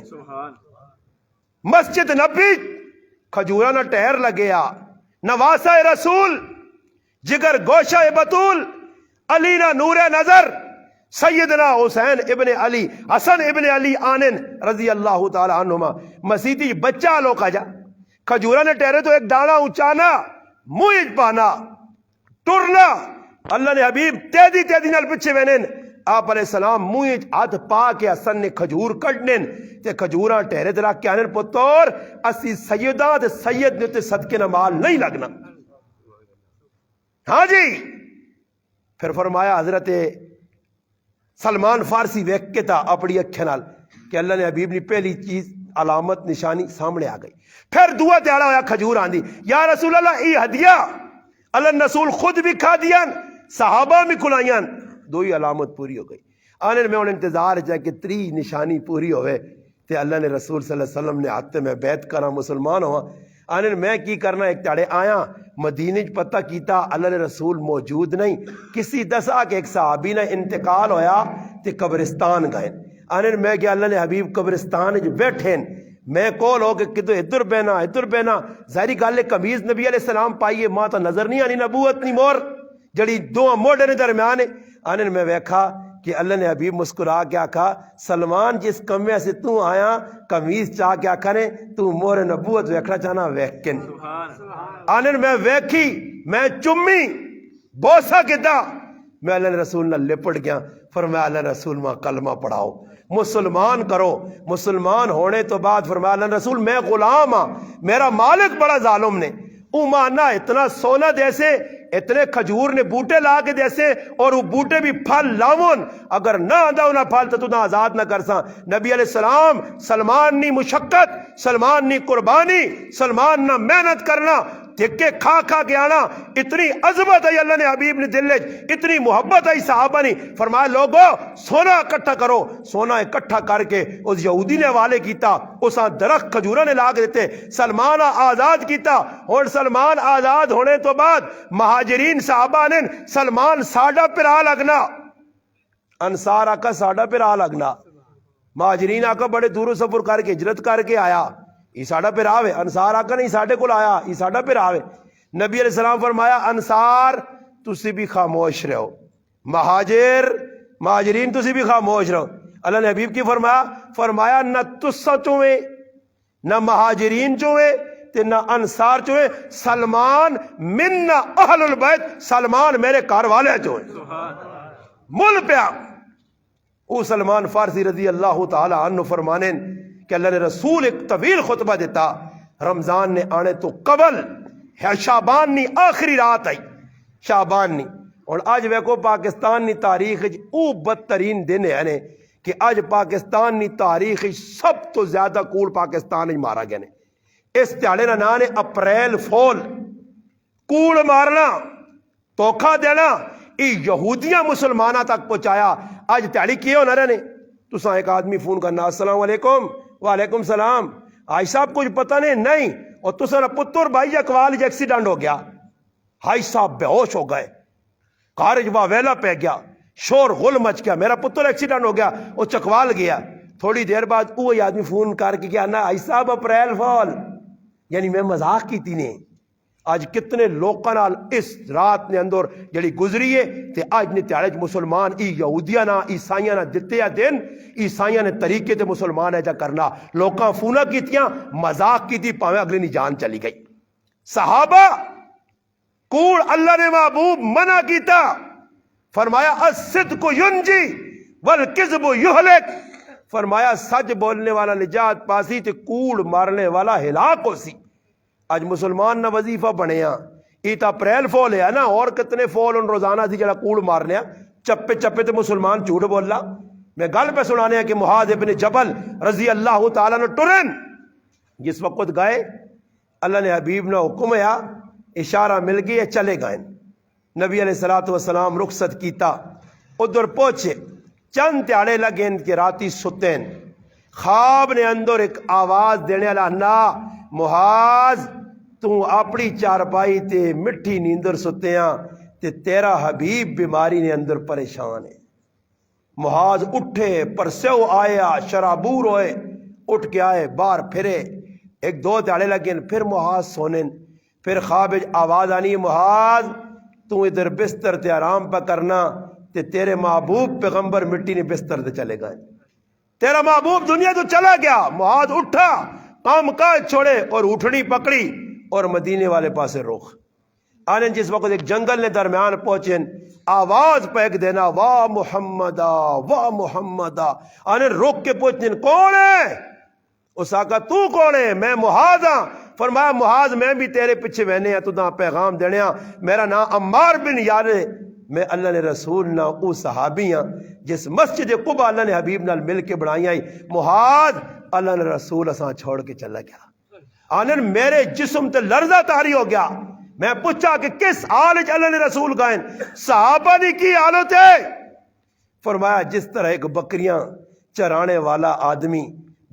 مسجد نبی کھجورا نہ ٹہر لگیا، نواسہ رسول جگر گوشہ بطول، علی نہ نور نظر، سیدنا حسین ابن علی حسن ابن علی آنن رضی اللہ تعالی عنہما، مسیدی بچہ لو کا جا کھجورا نے ٹہرے تو ایک دانا اونچانا، منہ پانا ٹرنا اللہ نے حبیب تیزی تیزی نال پیچھے وینن آپ علیہ السلام منہ ہاتھ پا کے حسن نے کھجور کڈنن تے کھجوراں ٹہرے تے رکھ کے آنن پتر اسی سیداں تے سید نے تے صدقے نہ مال نہیں لگنا. ہاں جی. پھر فرمایا حضرت سلمان فارسی ویکھ کے تھا اپنی اکھیں نال کہ اللہ نے حبیب نے پہلی چیز علامت نشانی سامنے آ گئی. پھر دعا دیاڑا ہویا کھجور آندی یا رسول اللہ ای ہدیہ اللہ رسول خود بھی کھا دیاں صحابہ بھی کھلائیاں دو ہی علامت پوری ہو گئی. آنے میں ان انتظار جا کہ 3 نشانی پوری ہوئے تے اللہ نے رسول صلی اللہ علیہ وسلم نے ہاتھ میں بیعت کرا مسلمان ہوا. آنے میں کی کرنا ایک تاڑے آیا مدینے پتہ کیتا اللہ نے رسول موجود نہیں کسی دسا کہ ایک صحابی نے انتقال ہویا تے قبرستان گئے. آنے میں کہ اللہ نے حبیب قبرستان جو بیٹھیں میں کول ہو کہ کدو ادھر بہنا ظاہری گل قمیض نبی علیہ السلام پائیے ماں تو نظر نہیں آنی نبوت نہیں مور جڑی دو موڈے نے درمیان. آنے میں ویکھا کہ اللہ نے حبیب مسکرا کے آکھا سلمان جس کمے سے تو آیا قمیض چاہ کے آکھا نے تو مور نبوت ویکھنا چاہنا ویکھن. آنے میں ویکھی میں چمی بوسا کدا میں اللہ نے رسول نہ لپٹ گیا. فرمایا اللہ رسول ماں کلمہ پڑھاؤ مسلمان کرو. مسلمان ہونے تو بعد فرمایا اللہ رسول میں غلام ہاں میرا مالک بڑا ظالم نے مانا اتنا سونا دیسے اتنے کھجور نے بوٹے لا کے دیسے اور وہ بوٹے بھی پھل لاون اگر نہ آدھا انہا پھل تو نہ آزاد نہ کرساں. نبی علیہ السلام سلمان نی مشقت سلمان نی قربانی سلمان نہ محنت کرنا دھکے کھا کھا کے آنا اتنی عظمت ہے اللہ نے حبیب نے دل اتنی محبت ہے صحابہ نے. فرمایا لوگو سونا اکٹھا کرو. سونا اکٹھا کر کے اس یہودی نے حوالے کیتا اس درخت کھجوروں نے لاگ دیتے سلمان آزاد کیتا. اور سلمان آزاد ہونے تو بعد مہاجرین صحابہ نے سلمان ساڈا پرا لگنا انصار آقا ساڈا پرا لگنا مہاجرین آقا بڑے دور سفر کر کے ہجرت کر کے آیا یہ ساڈا پراوے انصار آقا نہیں ساڈے کول آیا یہ ساڈا پراوے. نبی علیہ السلام فرمایا انصار تسی بھی خاموش رہو مہاجرین تسی بھی خاموش رہو. اللہ نے حبیب کی فرمایا نہ تسا چویں نہ مہاجرین چویں تے نہ انصار چویں سلمان من اہل البیت سلمان میرے گھر والے چویں مل پیا. او سلمان فارسی رضی اللہ تعالی عنہ فرمانے کہ اللہ نے رسول ایک طویل خطبہ دیتا رمضان نے آنے تو قبل شعبان نی آخری رات آئی شعبان نی. اور آج ویکو پاکستان نی تاریخ او بدترین دن ہے کہ آج پاکستان نی تاریخ سب تو زیادہ کوڑ پاکستان ہی مارا گیا نے. اس تیالے نا نانے اپریل فول کوڑ مارنا توکھا دینا یہودیاں مسلمانہ تک پہنچایا. آج تیالی کیے ہونا رہنے تو ساں ایک آدمی فون کرنا السلام علیکم وعلیکم السلام آئی صاحب کچھ پتہ نہیں اور تو سارا پتر بھائی اقوال جی ایکسیڈنٹ ہو گیا ہائی صاحب بے ہوش ہو گئے کارج ویلا پہ گیا شور غل مچ گیا میرا پتر ایکسیڈنٹ ہو گیا وہ چکوال گیا. تھوڑی دیر بعد وہی آدمی فون کر کے کیا نا آئی صاحب اپریل فول یعنی میں مذاق کی تھی نے. آج کتنے لوکاں نال اس رات نے اندر جڑی گزری ہے تے آج نے تیارے مسلمان ای یہودیاں نا عیسائیاں نا دتے یا دن عیسائیاں نے طریقے تے مسلمان ہے جا کرنا لوکاں فونا کیتیاں مذاق کی تھی پاویں اگلے نی جان چلی گئی. صحابہ کوڑ اللہ نے محبوب منع کیتا فرمایا الصدق ینجی والکذب یہلک فرمایا سچ بولنے والا نجات پاسی تے کوڑ مارنے والا ہلاک ہو سی. آج مسلمان نہ وظیفہ بنے ہاں یہ تو اپریل فول ہے نا اور کتنے فول ان روزانہ سی جڑا کوڑ مارنے چپے چپے تے مسلمان جھوٹ بولا. میں گل پہ سنانے ہیں کہ معاذ ابن جبل رضی اللہ تعالیٰ نے ٹرن جس وقت گئے اللہ نے حبیب نے حکم ہے اشارہ مل گئی چلے گئے. نبی علیہ الصلوۃ والسلام رخصت کیتا ادھر پہنچے چند تیاڑے لگے کہ راتی ستین خواب نے اندر ایک آواز دینے والا نا معاذ تو اپنی چارپائی تے مٹھی نیندر ستیاں تے تیرا حبیب بیماری نے اندر پریشان ہے. معاذ اٹھے پرسو آیا شرابور ہوئے اٹھ کے آئے باہر پھرے ایک دو تیاڑے لگے پھر معاذ سونے پھر خواب آواز آنی معاذ تو ادھر بستر تے آرام پہ کرنا تے تیرے محبوب پیغمبر مٹی نے بستر تے چلے گئے تیرا محبوب دنیا تو چلا گیا. معاذ اٹھا کام کاج چھوڑے اور اٹھنی پکڑی اور مدینے والے پاسے رخ. آنے جس وقت ایک جنگل نے درمیان پہنچے آواز پیک دینا واہ محمدہ واہ محمدہ آنے روک کے پوچھنے کون ہے؟ اس آقا تو کون ہے؟ میں محاذ ہاں۔ فرمایا محاذ میں بھی تیرے پیچھے بہنے ہیں، تو دا پیغام دینے ہاں، میرا نام عمار بن یاسر، میں اللہ نے رسول نہ او صحابی ہاں جس مسجد قباء اللہ نے حبیب نال مل کے بنائی آئی۔ محاذ اللہ نے رسول اساں چھوڑ کے چلا گیا، آنن میرے جسم تے لرزہ تاری ہو گیا۔ میں پوچھا کہ کس حال وچ اللہ نے رسول گائیں؟ صحابہ دی کی حالت ہے؟ فرمایا جس طرح ایک بکریاں چرانے والا آدمی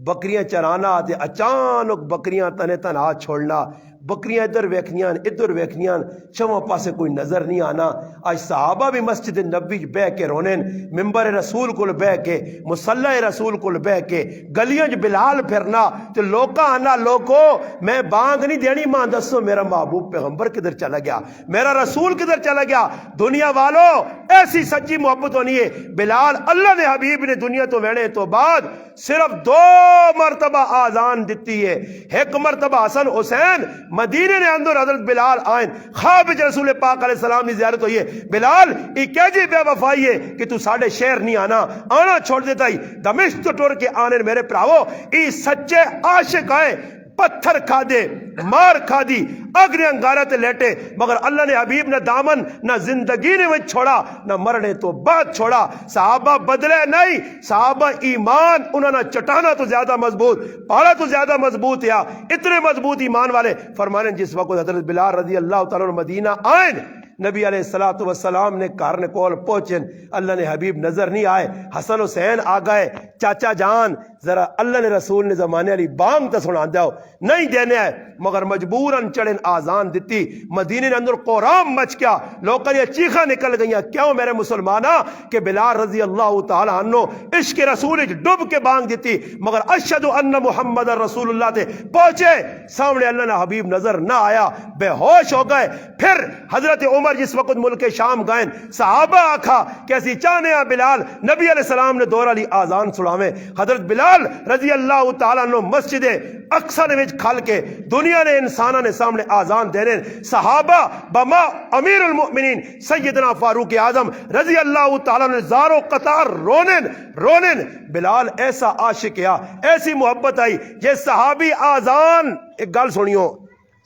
بکریاں چرانا تے اچانک بکریاں تنے تن ہاتھ چھوڑنا، بکریاں ادھر ویکھنیاں چھواں پاسے کوئی نظر نہیں آنا۔ آج صحابہ بھی مسجد نبی بہ کے رونن، ممبر رسول کول بہ کے، مصلی رسول کول بہ کے، گلیاں چ بلال پھرنا تے لوکاں آنا لوکو میں بانگ نہیں دینی، ماں دسو میرا محبوب پیغمبر کدھر چلا گیا، میرا رسول کدھر چلا گیا؟ دنیا والو ایسی سچی محبت ہونی ہے۔ بلال اللہ نے حبیب نے دنیا تو وینے تو بعد صرف 2 مرتبہ آزان دیتی ہے۔ ایک مرتبہ حسن حسین مدینے نے اندر حضرت بلال آئین، خواب وچ رسول پاک علیہ السلام کی زیارت ہوئی ہے، بلال ای کیا جی بے وفائی ہے کہ تو ساڑھے شہر نہیں آنا چھوڑ دیتا ہی، دمشق تو ٹور کے آنے میرے پراؤ، ای سچے عاشق آئے، پتھر کھا دے، مار کھا دی، اگنے انگارہ تے لیٹے، مگر اللہ نے حبیب نہ دامن نہ زندگی نے وچ چھوڑا نہ مرنے تو بعد چھوڑا۔ صحابہ بدلے نہیں، صحابہ ایمان انہوں نے چٹانا تو زیادہ مضبوط، پہاڑا تو زیادہ مضبوط یا اتنے مضبوط ایمان والے۔ فرمانے جس وقت حضرت بلال رضی اللہ تعالیٰ عنہ مدینہ آئین، نبی علیہ السلام نے کار نے کول پہنچن، اللہ نے حبیب نظر نہیں آئے، حسن حسین آ گئے، چاچا جان ذرا اللہ نے رسول نے زمانے علی بانگ تا سنا دیو، نہیں دینے آئے مگر مجبوراً چڑھن آزان دیتی، مدینے نے اندر قرآن مچ گیا، لوکاں یہ چیخاں نکل گئیاں، کیوں میرے مسلمانہ کہ بلال رضی اللہ تعالیٰ عنہ عشق رسول ڈب کے بانگ دیتی، مگر اشہد ان محمد رسول اللہ تے پہنچے، سامنے اللہ نے حبیب نظر نہ آیا، بے ہوش ہو گئے۔ پھر حضرت عمر جس وقت ملک شام گئے، صحابہ آکھا کیسی چاہنے ہیں بلال، نبی علیہ السلام نے دور علی آزان سناویں، حضرت بلال رضی اللہ تعالیٰ عنہ مسجد اقصی نے وچ کھل کے دنیا نے انسانہ نے سامنے آزان دینے، صحابہ بما امیر المؤمنین سیدنا فاروق اعظم رضی اللہ تعالیٰ عنہ زارو قطار رونن، بلال ایسا عاشق یا ایسی محبت آئی یہ صحابی آزان۔ ایک گل سنیو،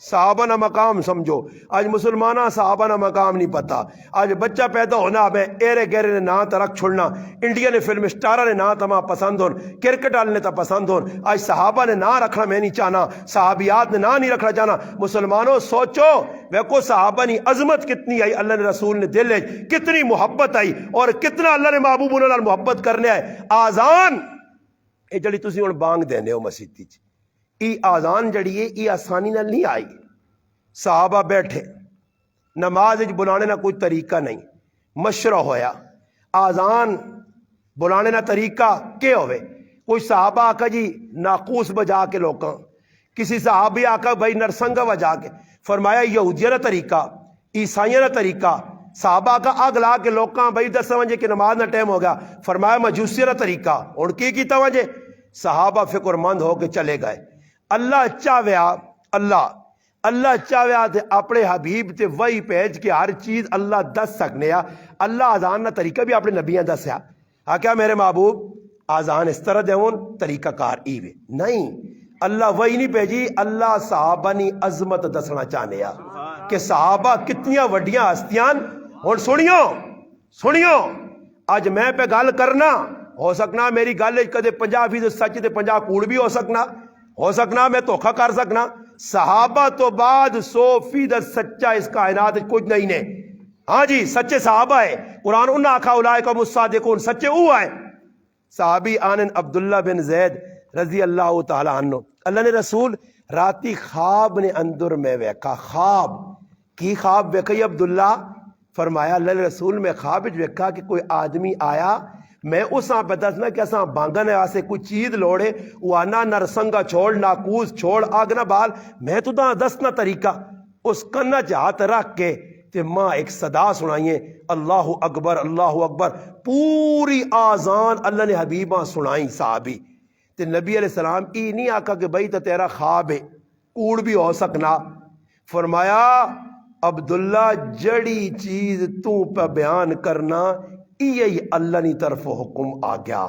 صحابہ نہ مقام سمجھو، آج مسلمانہ صحابہ نہ مقام نہیں پتا، آج بچہ پیدا ہونا بے ایرے گیرے نے نام ترک چھوڑنا، انڈیا نے فلم سٹارہ نے نام تمہاں پسند ہون، کرکٹ آل نے تا پسند ہون، آج صحابہ نے نام رکھنا میں نہیں چاہنا، صحابیات نے نام نہیں رکھنا چاہنا۔ مسلمانوں سوچو ویکو صحابہ نی عظمت کتنی آئی، اللہ نے رسول نے دل ہے کتنی محبت آئی، اور کتنا اللہ نے محبوب انہوں نے محبت کرنے آئے۔ آزان اے جڑی تسی ہن بانگ دینے ہو مسجد وچ، ای آزان جڑی ہے ای آسانی نال نہیں آئی، صحابہ بیٹھے نماز بلانے نہ کوئی طریقہ نہیں، مشورہ ہویا آزان بلانے نہ طریقہ کیا ہوئے، کوئی صحابہ آکا جی ناقوس بجا کے لوکاں، کسی صحابی آکا بھائی نرسنگا بجا کے، فرمایا یہودیہ نہ طریقہ، عیسائیہ نہ طریقہ، صحابہ کا آگ لا کے لوکاں بھائی 10 بجے کہ نماز نہ ٹائم ہو گیا، فرمایا مجوسیہ نہ طریقہ، اور کی کیتا وجہ صحابہ فکر مند ہو کے چلے گئے۔ اللہ چاہویا اللہ چاہویا تے اپنے حبیب تے وہی بھیج کے ہر چیز اللہ دس سکنے آ، اللہ آزان نہ طریقہ بھی اپنے نبیاں دسیا، کیا میرے محبوب آزان اس طرح دیون طریقہ کار ایوے نہیں، اللہ وہی نہیں بھیجی، اللہ صحابہ نی عظمت دسنا چاہنے آ کہ صحابہ کتنیاں وڈیاں ہستیاں۔ اور سنیو آج میں پہ گل کرنا ہو سکنا میری گل کدے 50% سچ تے 50 کوڑ بھی ہو سکنا میں دھوکھا کر سکنا، صحابہ تو بعد 100% سچا اس کائنات کچھ نہیں نے۔ ہاں جی سچے صحابہ ہے، قرآن انہاں آکھا اولئک الصادقون، سچے وہ آئے۔ صحابی آنن عبداللہ بن زید رضی اللہ تعالی عنہ، اللہ نے رسول راتی خواب نے اندر میں ویکھا، خواب کی خواب ویکھئی عبداللہ؟ فرمایا اللہ نے رسول میں خواب ویکھا کہ کوئی آدمی آیا، میں اس پہ دسنا کہ اساں بانگن آسے کوئی چیز لوڑے، وانا نرسنگا چھوڑ ناکوز چھوڑ آگنا بال، میں تو دسنا طریقہ، اس کنہ ہاتھ رکھ کے تے ماں ایک صدا سنائیے اللہ اکبر اللہ اکبر، پوری آزان اللہ نے حبیباں سنائی صحابی تے نبی علیہ السلام ای نہیں آکھا کہ بھائی تو تیرا خواب ہے کوڑ بھی ہو سکنا، فرمایا عبداللہ جڑی چیز تو پہ بیان کرنا یہی اللہ نی طرف حکم آ گیا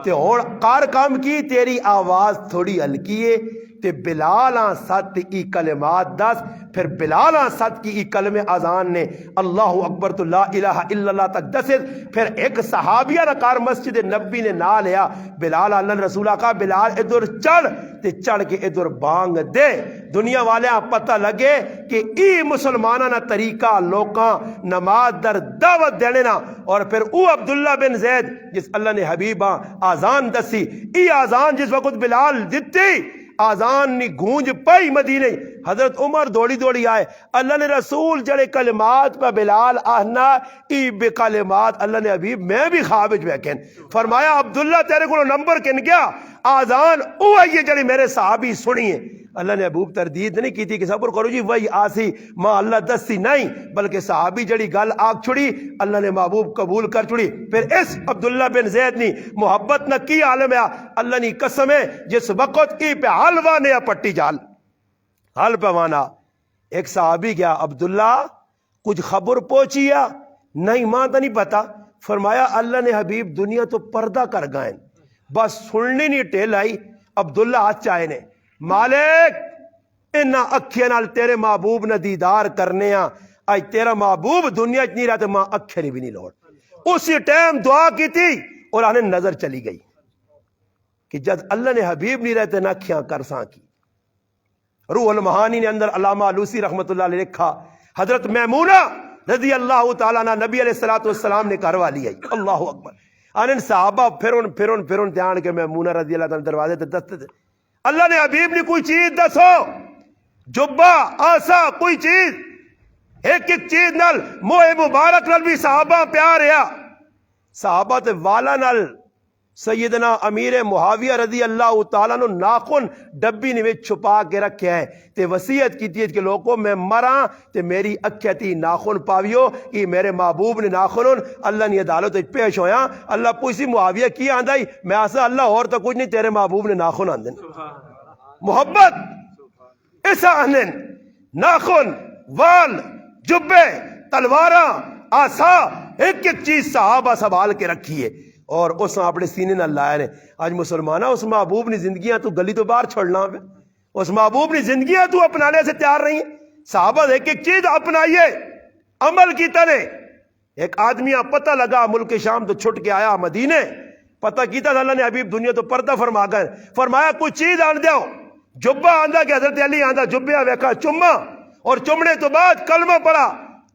تے ہن کار کام کی تیری آواز تھوڑی ہلکی ہے تے بلال سات ای کلمات دس پھر بلال سات کی ای کلمہ اذان نے اللہ اکبر تو لا الہ الا اللہ تک دس پھر ایک صحابیہ نکار مسجد نبی نے نہ لیا بلال اللہ رسول کا بلال ادھر چڑھ تے چڑھ کے ادھر بانگ دے دنیا والے پتہ لگے کہ ای مسلمانہ نا طریقہ لوکاں نماز در دعوت دینے نا اور پھر او عبداللہ بن زید جس اللہ نے حبیبہ آزان دسی ای آزان جس وقت بلال دیتی آزان نی گونج پائی مدینے حضرت عمر دوڑی دوڑی آئے اللہ نے رسول جڑے کلمات پہ بلال آہنا ای بے کلمات اللہ نے حبیب میں بھی خوابج بیکن فرمایا عبداللہ تیرے کو نمبر کن گیا آزان او آئیے جڑے میرے صحابی سنیے اللہ نے ابوب تردید نہیں کی تھی کہ صبر کرو جی وہی آسی ماں اللہ دستی نہیں بلکہ صحابی جڑی گل آگ چھڑی اللہ نے محبوب قبول کر چھڑی پھر اس عبداللہ بن زید نے محبت نہ کی عالم ہے اللہ نے قسم ہے جس وقت کی پہ حلوہ نے پٹی جال حل پوانا ایک صحابی گیا عبداللہ کچھ خبر پہنچیا نہیں ماں تو نہیں پتا فرمایا اللہ نے حبیب دنیا تو پردہ کر گائیں بس سننی نہیں ٹیل آئی عبداللہ ہاتھ چاہے نے مالک انہا اکھے نال تیرے محبوب نے دیدار کرنے آج تیرا محبوب دنیا نہیں رہا تو ماں اکھے نہیں بھی نہیں لوٹ اسی ٹائم دعا کی تھی اور آنے نظر چلی گئی کہ جد اللہ نے حبیب نہیں رہتے نہ اکھیاں کرساں کی روح المعانی نے اندر علامہ علوسی رحمت اللہ علیہ لکھا حضرت میمونہ رضی اللہ تعالیٰ عنہ نبی علیہ السلام نے کروا لیا اللہ اکبر آنے صحابہ پھرون دھیان کے میمونہ رضی اللہ تعالیٰ دروازے تے دستے تھے اللہ نے حبیب نے کوئی چیز دسو جبہ آسا کوئی چیز ایک چیز نال موہ مبارک نال بھی صحابہ پیار ہے صحابہ تے والا نال سیدنا امیر معاویہ رضی اللہ تعالیٰ نے ناخن ڈبی نے چھپا کے رکھے ہیں تے وصیت کی تھی کہ لوگوں میں مراں تے میری اکھے تھی ناخن پاویو کہ میرے محبوب نے ناخنون اللہ نے عدالت پیش ہویا اللہ پوچھی معاویہ کی آندائی میں آسا اللہ اور تو کچھ نہیں تیرے محبوب نے ناخن آندن محبت اس آندن ناخن وال جبے تلواراں آسا ایک چیز صحابہ سنبھال کے رکھی ہے اور اس نے اپنے سینے نہ لائے نے آج مسلمانہ اس محبوب نے زندگیاں تو گلی تو باہر چھوڑنا ہے اس محبوب نے زندگیاں تو اپنانے سے تیار نہیں ہیں صحابہ ایک چیز اپنائیے عمل کی طرح ایک آدمی پتہ لگا ملک شام تو چھٹ کے آیا مدینے پتہ کیتا اللہ نے حبیب دنیا تو پردہ فرما گئے فرمایا کوئی چیز آن دیو جبہ آندہ کہ حضرت علی آندہ جبہ ویکھا چمہ اور چمنے تو بعد کلمہ پڑا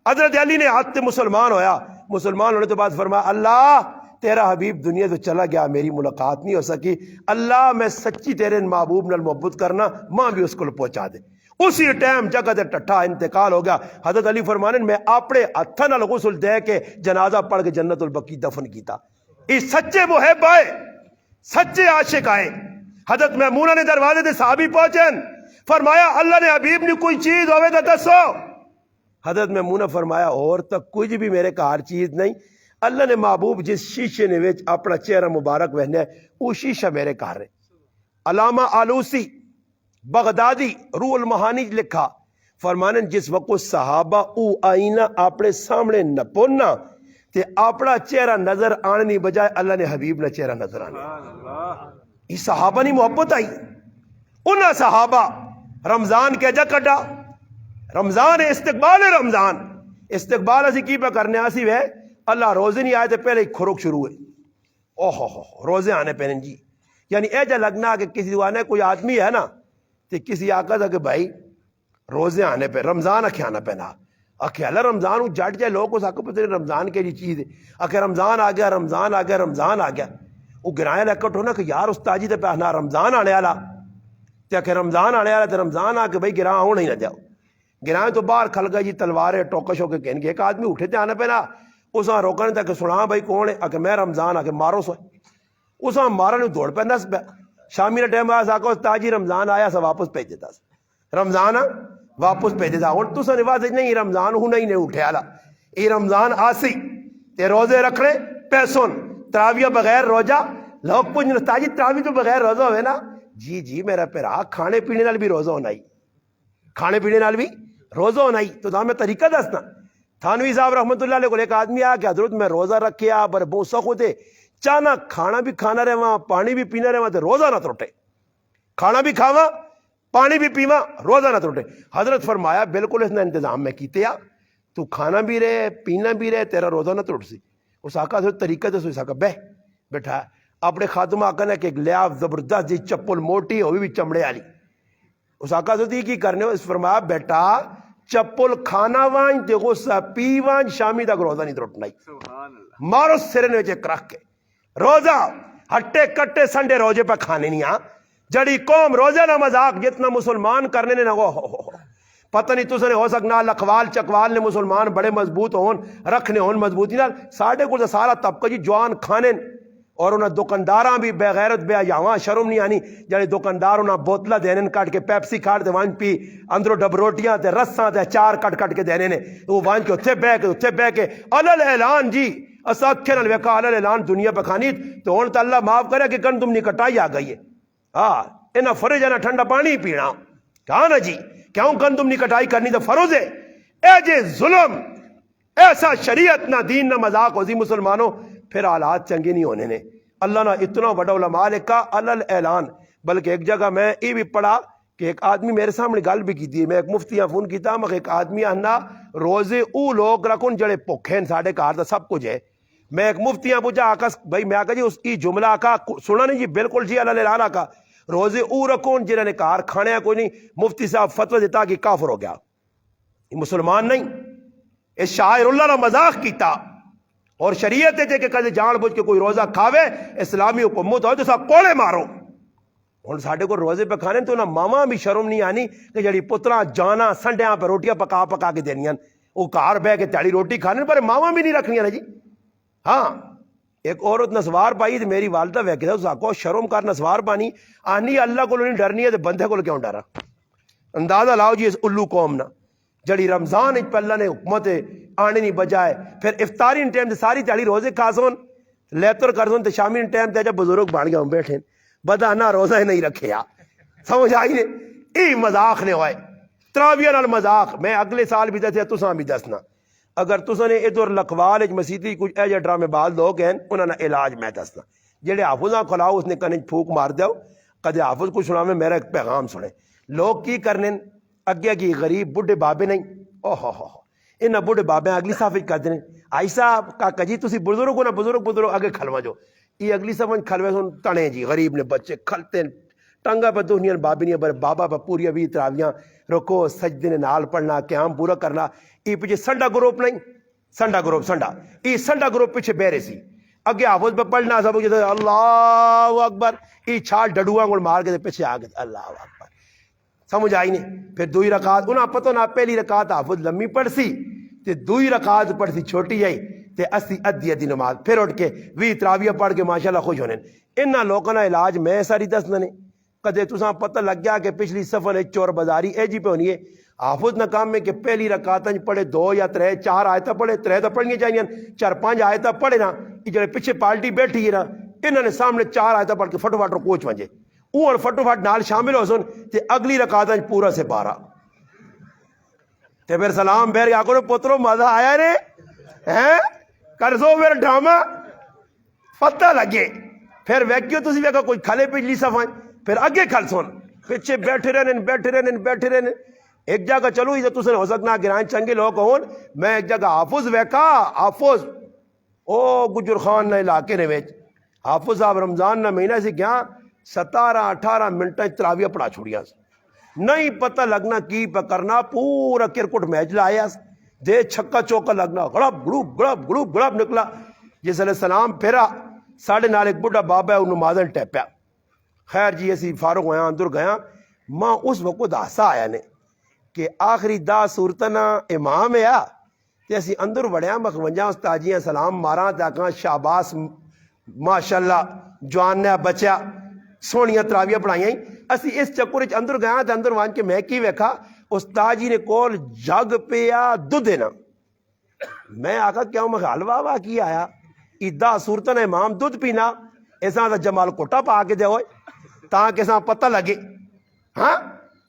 حضرت علی نے ہاتھ مسلمان ہویا مسلمان ہونے تو بعد فرمایا اللہ تیرا حبیب دنیا تو چلا گیا میری ملاقات نہیں ہو سکی اللہ میں سچی تیرے محبوب نال محبت کرنا ماں بھی اس کو پہنچا دے اسی ٹائم جگہ تے ٹٹھا انتقال ہو گیا حضرت علی فرمانے میں اپنے ہتھاں نال غسل دے کے جنازہ پڑھ کے جنت البقیع دفن کیتا اس سچے محب آئے سچے عاشق آئے حضرت میمونہ نے دروازے تے صحابی پہنچن فرمایا اللہ نے حبیب نے کوئی چیز ہوئے تو دسو حضرت میمونہ فرمایا اور تک کچھ بھی میرے کار چیز نہیں اللہ نے محبوب جس شیشے نے وچ اپنا چہرہ مبارک وہنے وہ شیشہ میرے کار ہے علامہ آلوسی بغدادی روح المعانی لکھا فرمانے جس وقت صحابہ او آئینہ اپنے سامنے نپونا تے اپنا چہرہ نظر آنے بجائے اللہ نے حبیب نہ چہرہ نظر آنے یہ صحابہ نہیں محبت آئی انہا صحابہ رمضان کے جا کٹا رمضان استقبال استقبال اسی کی پہ کرنے آسی وے اللہ روزے نہیں آئے تھے پہلے ہی کھروک شروع ہوئے روزے آنے پہنے جی یعنی ایجا لگنا کہ کسی دعانے کوئی آدمی ہے نا تو کسی آقا تھا کہ بھائی روزے آنے پہ رمضان اکھے آنا پہنا اکھے اللہ رمضان ہوں جٹ جائے لوگ کو ساکو پتہ رمضان کے لیے چیز ہے اکھے رمضان آ گیا رمضان آ گیا رمضان آ گیا وہ گرائیں لکٹ ہونا کہ یار استاجی تے پہنا رمضان آنے والا تے اکھے رمضان آنے والا تے رمضان آ کے بھائی گراں ہونا ہی نہ جاؤ گرائیں تو باہر کھل گئی جی تلواریں ٹوکش ہو کے کہن گے ایک آدمی اٹھے تے آنے پہنا اساں روکنے تک سنا بھائی کون ہے اگر میں رمضان آ کے مارو سوئے اساں مارا نہیں دوڑ پہ نس پہ شامی نے ٹائم آیا ساکو تاجی رمضان آیا سا واپس بھیج دیتا رمضان واپس بھیج دیتا ہوں تو سا نواز نہیں رمضان ہوں نہیں اٹھے آلا یہ رمضان آسی تے روزے رکھنے پیسون تراویہ بغیر روزہ لوگ پوچھنے تاجی تراوی تو بغیر روزہ ہوئے نا جی میرا پیرا کھانے پینے نال بھی روزہ ہونا ہی کھانے پینے نال بھی روزہ ہونا ہی تو میں طریقہ دسنا. تھانوی صاحب رحمۃ اللہ علیہ کو ایک آدمی آ کہ حضرت میں روزہ رکھیا بر بوسا ہوتے چانا کھانا بھی کھانا رہا پانی بھی پینا رہا تو روزہ نہ ٹوٹے, کھانا بھی کھاوا پانی بھی پیوا روزہ نہ ٹوٹے. حضرت فرمایا بالکل اس نے انتظام میں کیتے آ, تو کھانا بھی رہے پینا بھی رہے تیرا روزہ نہ ٹوٹ سی. اس آقا سے طریقہ دسو. اس آقا بیٹھا اپنے خاتمہ آقا نے کہ لیا زبردست جی چپل موٹی ہوئی بھی چمڑے والی. اس آقا سے کی کرنے ہو. اس فرمایا بیٹا چپل کھانا وانج تے غصہ پی وانج شامی تک روزہ نہیں ٹوٹنا. مارو سرے نے چیک رکھ کے روزہ ہٹے کٹے سنڈے روزے پہ کھانے نہیں آ جڑی قوم روزے نہ مذاق جتنا مسلمان کرنے نے نہ وہ پتہ نہیں تسے ہو سکنا لکھوال چکوال نے مسلمان بڑے مضبوط ہون رکھنے ہون مضبوطی نال ساڈے کول سارا طبقہ جی جوان کھانے اور انہاں دکانداراں بھی بے غیرت بے حیاواں شرم نہیں آنی جڑے دکاندار انہاں بوتلاں دینے کٹ کے پیپسی کھاڑ تے وان پی اندروں ڈب روٹیاں تے رساں تے چار کٹ کٹ کے دینے نے وہ وان کے اوتھے بہ کے علل اعلان جی اسا اکھے نال ویکھا علل اعلان دنیا پہ کھانی تو ہن تے اللہ معاف کرے کہ کن تم نہیں کٹائی آ گئی ہے. ہاں انہاں فرض ہے نا ٹھنڈا پانی پینا کہاں نا جی کیوں کن تم نہیں کٹائی کرنی تو فرض ہے. اے جے ظلم ایسا شریعت نہ دین نہ مذاق ہو سی مسلمانوں پھر حالات چنگے نہیں ہونے نے. اللہ نہ اتنا بڑا علماء لکھا علل اعلان. بلکہ ایک جگہ میں یہ بھی پڑھا کہ ایک آدمی میرے سامنے گل بھی کی تھی. میں ایک مفتیاں فون کیتا میں ایک آدمی آنا روزے او لوگ رکھن جڑے بھوکے ساڈے گھر دا سب کچھ ہے. میں ایک مفتیاں پوچھا آقا بھائی میں آقا جی اس کی جملہ آقا سنا نہیں جی بالکل جی علل اعلان آقا روزے او رکھن جنہوں نے کار کھانے کوئی نہیں. مفتی صاحب فتوی دیتا کہ کافر ہو گیا یہ مسلمان نہیں. اس شاعر اللہ نے مذاق کیتا اور شریعت ہے کہ کدے جان بوجھ کے کوئی روزہ کھاوے اسلامی حکومت ہو تو سب کوڑے مارو. ہن ساڈے کو روزے پہ کھانے تو نہ ماما بھی شرم نہیں آنی کہ جڑی پتراں جانا سنڈیاں پہ روٹیاں پکا پکا کے دینیاں وہ گھر بہ کے تیاری روٹی کھانے پر ماما بھی نہیں رکھنیاں نا جی. ہاں ایک عورت نسوار پائی تو میری والدہ ویکھے اس آکو شرم کر نسوار پانی آنی اللہ کو نہیں ڈرنی ہے تو بندے کو کیوں ڈرا. اندازہ لاؤ جی اس الو قوم نہ جڑی رمضان پہ اللہ نے حکمت آنے نہیں بجائے پھر افطاری ٹائم تے ساری تیاری روزے کھا سون لیتر کر سون تے شامی ٹائم تے جب بزرگ بن گیا ہوں بیٹھے بدا نہ روزہ نہیں رکھے آ سمجھ آئی نے. ای مذاق نے ہوئے تراویہ نال مذاق. میں اگلے سال بھی دسیا تساں بھی دسنا اگر تساں نے ادھر لکھوال مسیتی کچھ ایجے ڈرامے باز لوگ ہیں انہاں نے علاج میں دسنا جڑے حافظاں کھلاؤ اس نے کنے پھوک مار دیو کدے حافظ کو سنا میں میرا ایک پیغام سنے. لوگ کی کرنے اگے کی غریب بڈھے بابے نہیں اوہ ہو انہاں بڈھے بابے اگلی صف کر دیں آئی صاحب کاکا جی تسی بزرگ ہو نا بزرگ اگے کھلوا جو یہ اگلی صف کھلوے سن تنے جی غریب نے بچے کھلتے ٹنگا پہ دنیا بابے نہیں پر بابا پہ پوری ابھی تراویاں رکو سجدے نے نال پڑھنا قیام پورا کرنا. یہ پیچھے سنڈا گروپ نہیں سنڈا گروپ سنڈا یہ سنڈا گروپ پیچھے بہرے سی اگے حافظ پہ پڑھنا سب اللہ اکبر یہ چھال ڈڈواں کو مار کے پیچھے آ گئے اللہ اکبر. سمجھ آئی نہیں. پھر دوئی رکعت انہاں پتہ نہ پہلی رکعت حافظ لمبی پڑھ سی تے دوئی رکعت پڑھ سی چھوٹی آئی تے اسی ادھی نماز پھر اٹھ کے 20 تراویہ پڑھ کے ماشاءاللہ خوش ہونے. انہاں لوگوں کا علاج میں ساری دسنا نے کدے تساں پتہ لگ گیا کہ پچھلی صفحہ نے چور بازاری اے جی پہ ہونی ہے. حافظ ناکام میں کہ پہلی رکعت پڑھے 2 یا 3 4 آیتیں پڑھے 3 تو پڑھنی چاہیے 4-5 آیتیں پڑھے نا یہ جڑے پیچھے پارٹی بیٹھی ہے نا انہوں نے سامنے 4 آیتیں پڑھ کے فٹو فٹ کوچ ونجے اور فٹو فٹ نال شامل ہو سن تے اگلی رکعت پورا سے 12 تے پھر سلام پھیر کے آکو پترو مزہ آیا نے ہیں کر سو پھر ڈرامہ پتہ لگے پھر ویکیو تسی ویکھو کوئی کھلے پچھلی صفحہ پھر اگے کھل سن پیچھے بیٹھے رہنے ایک جگہ چلو یہ تسے ہو سکنا گرائن چنگے لوگ ہون. میں ایک جگہ حافظ ویکھا حافظ او گجر خان نہ علاقے نے وچ حافظ صاحب رمضان نہ مہینہ سے گیا 17-18 منٹ تراویہ پڑھا چھوڑیا نہیں پتہ لگنا کی پکرنا پورا کرکٹ میچ لایا دے چھکا چوکا لگنا گڑب گڑب نکلا. جس علیہ السلام پھیرا ساڑھے نال ایک بڑھا بابا ہے انہوں مازن ٹیپیا. خیر جی اسی فارغ ہویا اندر گیا ماں اس وقت ہاسا آیا نے کہ آخری 10 صورتنا امام ہے تے اسی اندر وڑیا مخونجاں استاجیاں سلام ماراں تاکاں شاباس ماشاءاللہ جوان نے بچیا سونیاں تراویاں پڑھائیاں. اسی اس چکر وچ اندر گیا تے اندر وان کے میں کی ویکھا استاد جی نے کول جگ پیا دودھ نا. میں آکھا کیوں میں حلوا وا کی آیا ادا صورتنا امام دودھ پینا ایسا دا جمال کوٹا پا کے دے ہوئے تاکہ سا پتہ لگے. ہاں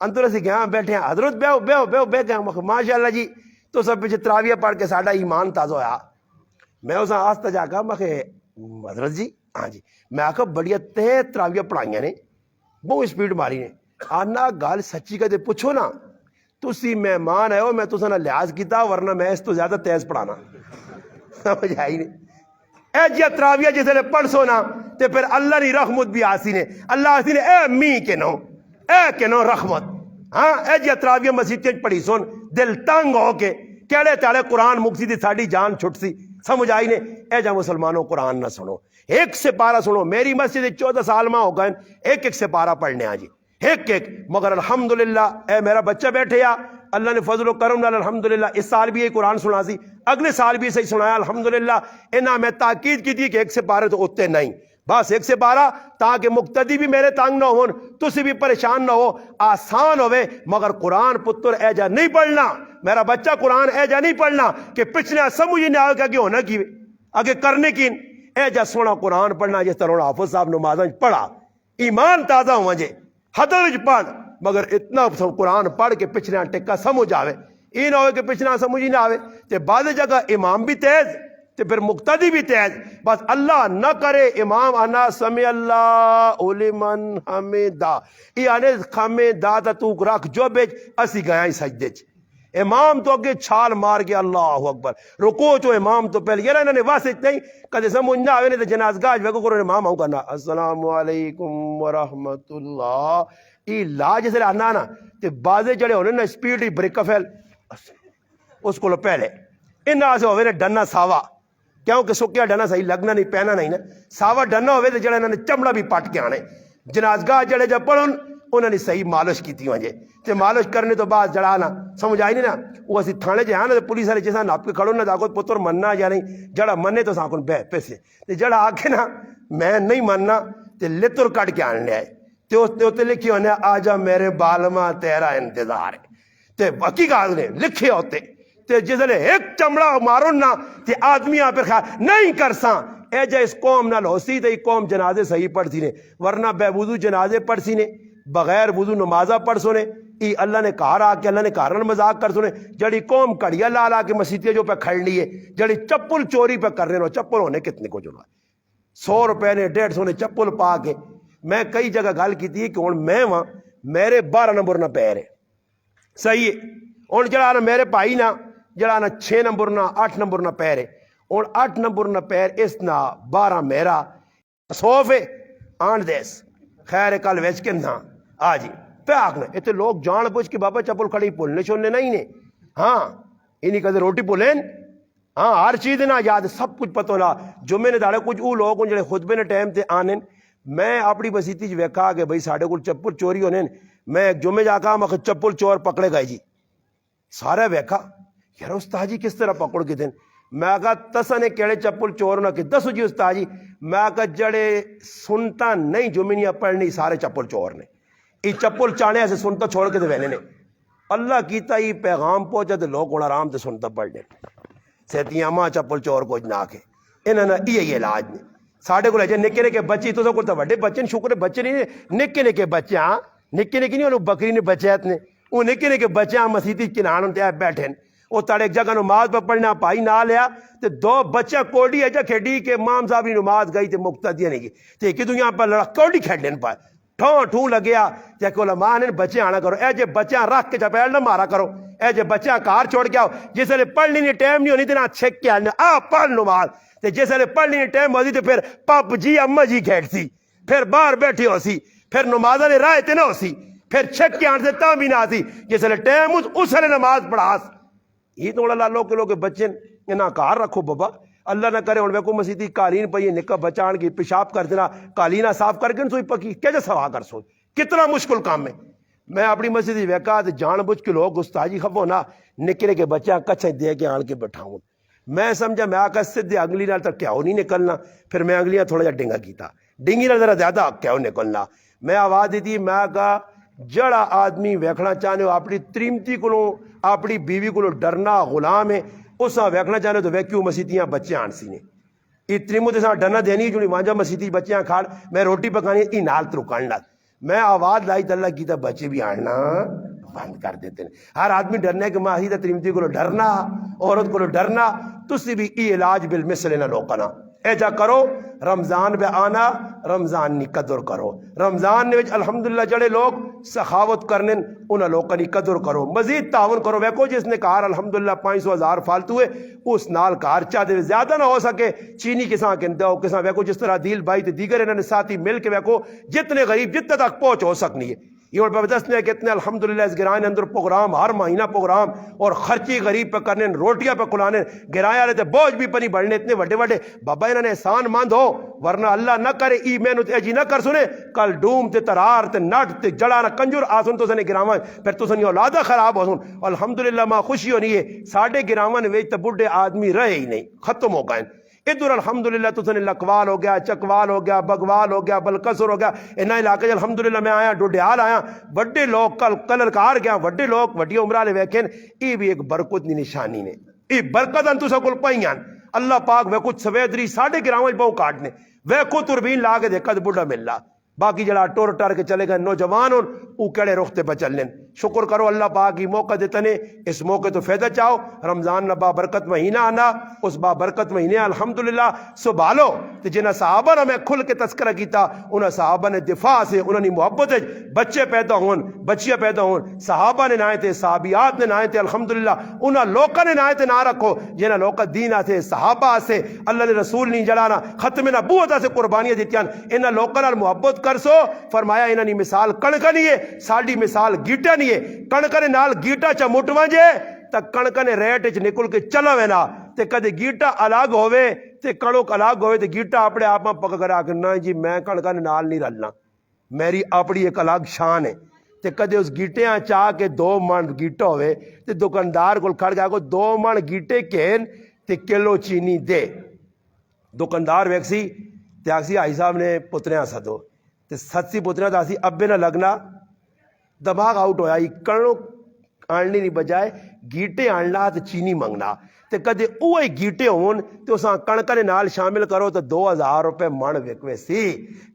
اندر سے گیا بیٹھے ہیں حضرت بیو بیو بیو بے گیا ماشاء اللہ جی تو سب پیچھے تراویہ پڑھ کے ساڈا ایمان تازہ ہویا. میں اس آستا جا کے میں حضرت جی ہاں جی میں آخا بڑی تے تراویہ پڑھائیاں نے بہت سپیڈ ماری نے آنا گل سچی کدے پوچھو نا تسی مہمان آئے ہو میں تساں نال لحاظ کیتا ورنہ میں اس تو زیادہ تیز پڑھانا. سمجھ آئی نہیں اے جی تراویہ جس نے پڑھ سو نا تے پھر اللہ کی رحمت بھی آسی نے اللہ آسی نے اے می کے نو رحمت. ہاں اے جی تراویہ مسجد پڑھی سن دل تنگ ہو کے کہڑے تالے قرآن مکسی دی ساڈی جان چھٹ سی. سمجھ آئی نے اے جا مسلمانوں قرآن نہ سنو ایک سپارہ سنو. میری مسجد 14 سال ماں ہو گئے ایک سپارہ پڑھنے آ جی ایک مگر الحمدللہ اے میرا بچہ بیٹھے یا اللہ نے فضل و کرم نال الحمدللہ اس سال بھی یہ قرآن سنا سی اگلے سال بھی صحیح سنایا الحمدللہ. انہاں میں تاکید کی تھی کہ ایک سپارے تو اتنے نہیں بس ایک سپارہ تاکہ مقتدی بھی میرے تنگ نہ ہون تسی بھی پریشان نہ ہو آسان ہوئے. مگر قرآن پتر اے جا نہیں پڑھنا میرا بچہ قرآن اے جا نہیں پڑھنا کہ پچھلے سمجھ نہیں آئے کہ ہونا کی آگے کرنے کی اے جا سونا قرآن پڑھنا جس طرح حافظ صاحب نمازاں پڑھا ایمان تازہ ہوا جے حدر پڑھ مگر اتنا قرآن پڑھ کے پچھلے ٹکا سمجھ آوے یہ نہ ہوئے کہ پچھلے سمجھ ہی نہ آوے. تے بعض جگہ امام بھی تیز تے پھر مقتدی بھی تیز. بس اللہ نہ کرے امام انا سمع اللہ لمن حمدہ یہ آنے حمدہ تا تو رکھ جو بیچ اسی گیا ہی سجدے چ امام تو اگے چھال مار کے اللہ اکبر رکوع چو امام تو پہلے یہ انہوں نے واسط نہیں کدے سمجھ نہ آوے نہیں تے جنازگاہ ویکو کرو امام آؤں کرنا السلام علیکم ورحمت اللہ یہ لا جسے آنا نا تے بازے جڑے ہونے نا سپیڈ ہی بریک فیل اس کو پہلے انہاں سے ہوئے نے ڈنا ساوا کیونکہ سکیا ڈنا صحیح لگنا نہیں پہنا نہیں نا ساوا ڈنا ہوئے تے جڑے انہوں نے چمڑا بھی پٹ کے آنے جنازگاہ جڑے جب پڑھن انہوں نے صحیح مالش کی تھی وجہ تے مالش کرنے تو بعد جڑانا سمجھ آئی نہیں نا وہ اسی تھانے جہاں نا پولیس والے جیسا ناپ کے کھڑو نہ داخل پتر مننا یا نہیں جڑا مننے تو ساکن بے پیسے تے جڑا آکے نا میں نہیں مننا تے لتر کٹ کے آنے آئے تے اس تے لکھی ہونے آجا میرے بالما تیرا انتظار ہے تے حقیقت نے لکھے ہوتے تے جس نے ایک چمڑا مارو نا تے آدمی آپ پر خیال نہیں کرساں اے جا اس قوم نال ہو سی تے قوم جنازے صحیح پڑھ سی نے ورنہ بے وضو جنازے پڑھ سی نے بغیر وضو نمازہ پڑھ سونے ای اللہ نے کہا رہا کہ اللہ نے کہا رہا مذاق کر سونے جڑی قوم کڑیا لا لا کے مسیطیہ جو پہ کھڑ لیے جڑی چپل چوری پہ کر رہے ہو چپل ہونے کتنے کو جڑا 100 روپے نے 150 نے چپل پا کے میں کئی جگہ گل کی تھی کہ ہوں میں وہاں میرے 12 نمبر نہ پیر ہے صحیح ہے ہوں جڑا نا میرے بھائی نا جڑا نا 6 نمبر نہ 8 نمبر نہ پیر ہے ہوں 8 نمبر نہ پیر اس نا 12 میرا صوف ہے آن دیس خیر کل ویچ کے نا آ جی پہ آکھنا اتنے لوگ جان بوجھ کے بابا چپل کھڑی پولنے چھوڑنے نہیں نے ہاں انہی کدے روٹی پولین ہاں ہر چیز نہ یاد سب کچھ پتہ لا جمعے نے داڑے کچھ او لوگ جڑے خطبے نے ٹائم تے آنے میں اپنی بسیتی ویکھا کہ بھائی ساڈے کول چپل چوری ہونے میں جمعے جا کے میں چپل چور پکڑے گئے جی سارے ویکھا یار استاد جی کس طرح پکڑ کے دین میں کہا تسا نے کیڑے چپل چور نہ کہ دسو جی استاد جی میں کہا جڑے سنتا نہیں جمعیاں پڑھنی سارے چپل چور نے یہ چپل چانے ایسے سنتا چھوڑ کے دے وینے نے اللہ کیتا یہ پیغام پہنچا تو لوگ ہونا آرام سے سنتا پڑھ لیں سیتیاں ماں چپل چور کچھ نہ آکے انہوں نے یہ علاج نے ساڑھے کو لے نکے نکے بچی تو سکتا وڈے بچے شکر بچے نہیں نکے نکے بچے ہاں نکے نکے نہیں انہوں بکری نے بچیت نے وہ نکے نکے بچے ہاں مسیطی کنان ہوتے بیٹھے وہ تڑے ایک جگہ نماز پہ پڑھنا پائی نہ لیا تو 2 بچہ کوڑی ہے جا کھیڑی کہ مام صاحب نماز گئی تو مقتدیہ نہیں گئی تو ایک دنیا پر لڑا کوڑی کھیڑنے پائے ٹھوں ٹھوں لگیا جا کہ علماء نے بچے آنا کرو اے جے بچیاں رکھ کے چپیڑ نہ مارا کرو اے جے بچیاں کار چھوڑ کے آؤ جس نے پڑھنے نہیں ٹائم نہیں ہونی تینا چھک کے آنے آ پڑھ نماز تے جس نے پڑھنے نہیں ٹائم ہوتی تو پھر پاپ جی اماں جی کھیڑ سی پھر باہر بیٹھی ہو سی پھر نمازہ نے رائے تے نہ ہو سی پھر چھک کے آنے سے تاں بھی نہ سی جس نے ٹائم اس نے نماز پڑھاس یہ تو اللہ لوگ کے لوگ بچے نہ کار رکھو بابا اللہ نہ کرے ویکو مسیطی قالین پہ یہ نکا بچان کی پیشاب کر دینا قالینہ صاف کر کے سوئی پکی کیسے سوا کر سو کتنا مشکل کام ہے میں اپنی مسجد ویکا تو جان بوجھ کے لوگ استاجی خبو نا نکلے کے بچہ کچھ دے کے آن کے بٹھاؤں میں سمجھا میں آکا سدھے اگلی نال تک کیا ہو نہیں نکلنا پھر میں اگلیاں تھوڑا جا ڈنگا کیتا ڈنگی نال ذرا زیادہ کیا ہو نکلنا میں آواز دی تھی میں آکا جڑا آدمی ویکھنا چاہنے ہو اپنی تریمتی کو اپنی بیوی کو ڈرنا غلام ہے اس ویکھنا چاہنے تو ویکیوں مسیطیاں بچے آن سی نے اتنی مجھے ساتھ ڈرنا دینی جو مانجا مسیطی بچیاں کھاڑ میں روٹی پکانی ای نال ترکان لات میں آواز لائی تو اللہ کی تو بچے بھی آنا بند کر دیتے ہیں. ہر آدمی ڈرنے کہ ماہی تے ترمتی کو ڈرنا عورت کو ڈرنا تسی بھی ای علاج بالمثل نہ لوکنا اے جا کرو. رمضان بے آنا رمضان نی قدر کرو. رمضان نے الحمدللہ جڑے لوگ سخاوت کرنے انہاں لوکاں نی قدر کرو. مزید تعاون کرو. ویکو جس نے کار الحمدللہ 500,000 فالتو ہے اس نال کار چا دے زیادہ نہ ہو سکے چینی کساں کے دو کساں. ویکو جس طرح دیل بھائی تے دیگر انہاں نے ساتھی مل کے ویکو جتنے غریب جتنے تک پہنچ ہو سکنی ہے. یہ اور بردست نے کتنے الحمدللہ اس گرائن اندر پروگرام ہر مہینہ پروگرام اور خرچی غریب پہ کرنے روٹیاں پہ کھلانے گرائے والے تے بوجھ بھی پنی بڑھنے اتنے وڈے وڈے بابا انہوں نے احسان مند ہو ورنہ اللہ نہ کرے ای میں تے اجی نہ کر سنے کل ڈوم تے ترار تے نٹ تے جڑا نہ کنجر آسن تو سنے گراواں پھر تو سنی اولادہ خراب ہو سن. الحمدللہ ماں خوشی ہونی ہے ساڑھے گراواں وچ تے بڈھے آدمی رہے ہی نہیں ختم ہو گئے. ادھر الحمدللہ تو سنے لکوال ہو گیا چکوال ہو گیا بگوال ہو گیا بلکسر ہو گیا انہاں علاقے الحمدللہ میں آیا ڈوڈیال آیا وڈے لوگ کلرکار گیا وڈے لوگ وڈی عمرہ لے ویکھن ای بھی ایک برکت دی نشانی نے ای برکت ان تسا کول پائیاں اللہ پاک وے کچھ سویدری ساڑھے گراواں بہو کاٹنے ویکھو تربین لا کے دیکھا بڈھا مللا باقی جڑا ٹور ٹر کے چلے گئے نوجوان ہون او کیڑے رخ تے بچل لین. شکر کرو اللہ پاک کی موقع دیتے نے اس موقع تو فائدہ چاہو. رمضان نہ با برکت مہینہ آنا اس با برکت مہینے الحمدللہ سبھالو تے جنہ صحابہ نے میں کھل کے تذکرہ کیتا انہاں صحابہ نے دفاع سے انہاں نے محبت بچے پیدا ہون بچیاں پیدا ہون صحابہ نے نائے تے صحابیات نے نائے تے الحمدللہ انہاں لوکاں نے نائے تے نہ رکھو جنہ لوکاں دین آتے صحابہ سے اللہ نے رسول نہیں جلانا ختم نبوت سے قربانیاں دیتیاں انہاں لوکاں نال محبت کرسو. فرمایا انہاں دی مثال کڑکا نہیں ہے ساڈی مثال گیٹا نہیں ہے. کڑکا نے نال گیٹا چا مٹواں جے تا کڑکا نے ریٹ وچ نکل کے چلا وینا تے کدے گیٹا الگ ہوے تے کڑک الگ ہوے تے گیٹا اپنے آپ پک کرا کے نہ جی میں کڑکا نے نال نہیں رلنا میری اپنی ایک الگ شان ہے. تے کدے اس گیٹیاں چاہ کے 2 من گیٹا ہوے تے دکاندار کول کھڑ گیا کو 2 من گیٹے کہن تے کلو چینی دے. دکاندار ویکسی تے آکسی آئی صاحب نے پتریاں سدو تے ستسی پتریاں دا سی ابے نہ لگنا دماغ آؤٹ ہویا یہ کڑو آننی نہیں بجائے گیٹے آننا تے چینی منگنا تے کدے اوہ گیٹے ہون تے اساں کڑکا نے نال شامل کرو تو 2000 روپے من وکوے سی.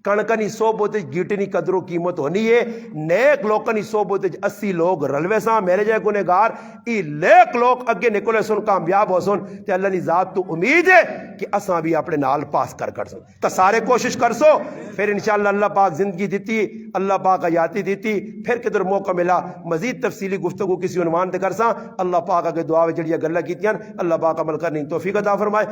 کڑکا نی 100 بوتے گیٹے نی قدر و قیمت ہونی ہے. نیک لوکاں نی 100 بوتے 80 لوگ رلوے ساں میرے جائے گنہگار ای لیک لوگ اگے نکلے سن کامیاب ہو سن تے اللہ نی ذات تو امید ہے کہ اساں بھی اپنے نال پاس کر سن. تا سارے کوشش کر سو پھر انشاءاللہ اللہ پاک زندگی دیتی اللہ پاک حیاتی دیتی پھر کدھر موقع ملا مزید تفصیلی گفتگو کسی عنوان تے کرساں. اللہ پاک اگے دعا وچ جڑیاں گلاں کیتیاں اللہ پاک عمل کرنے توفیق عطا فرمائے.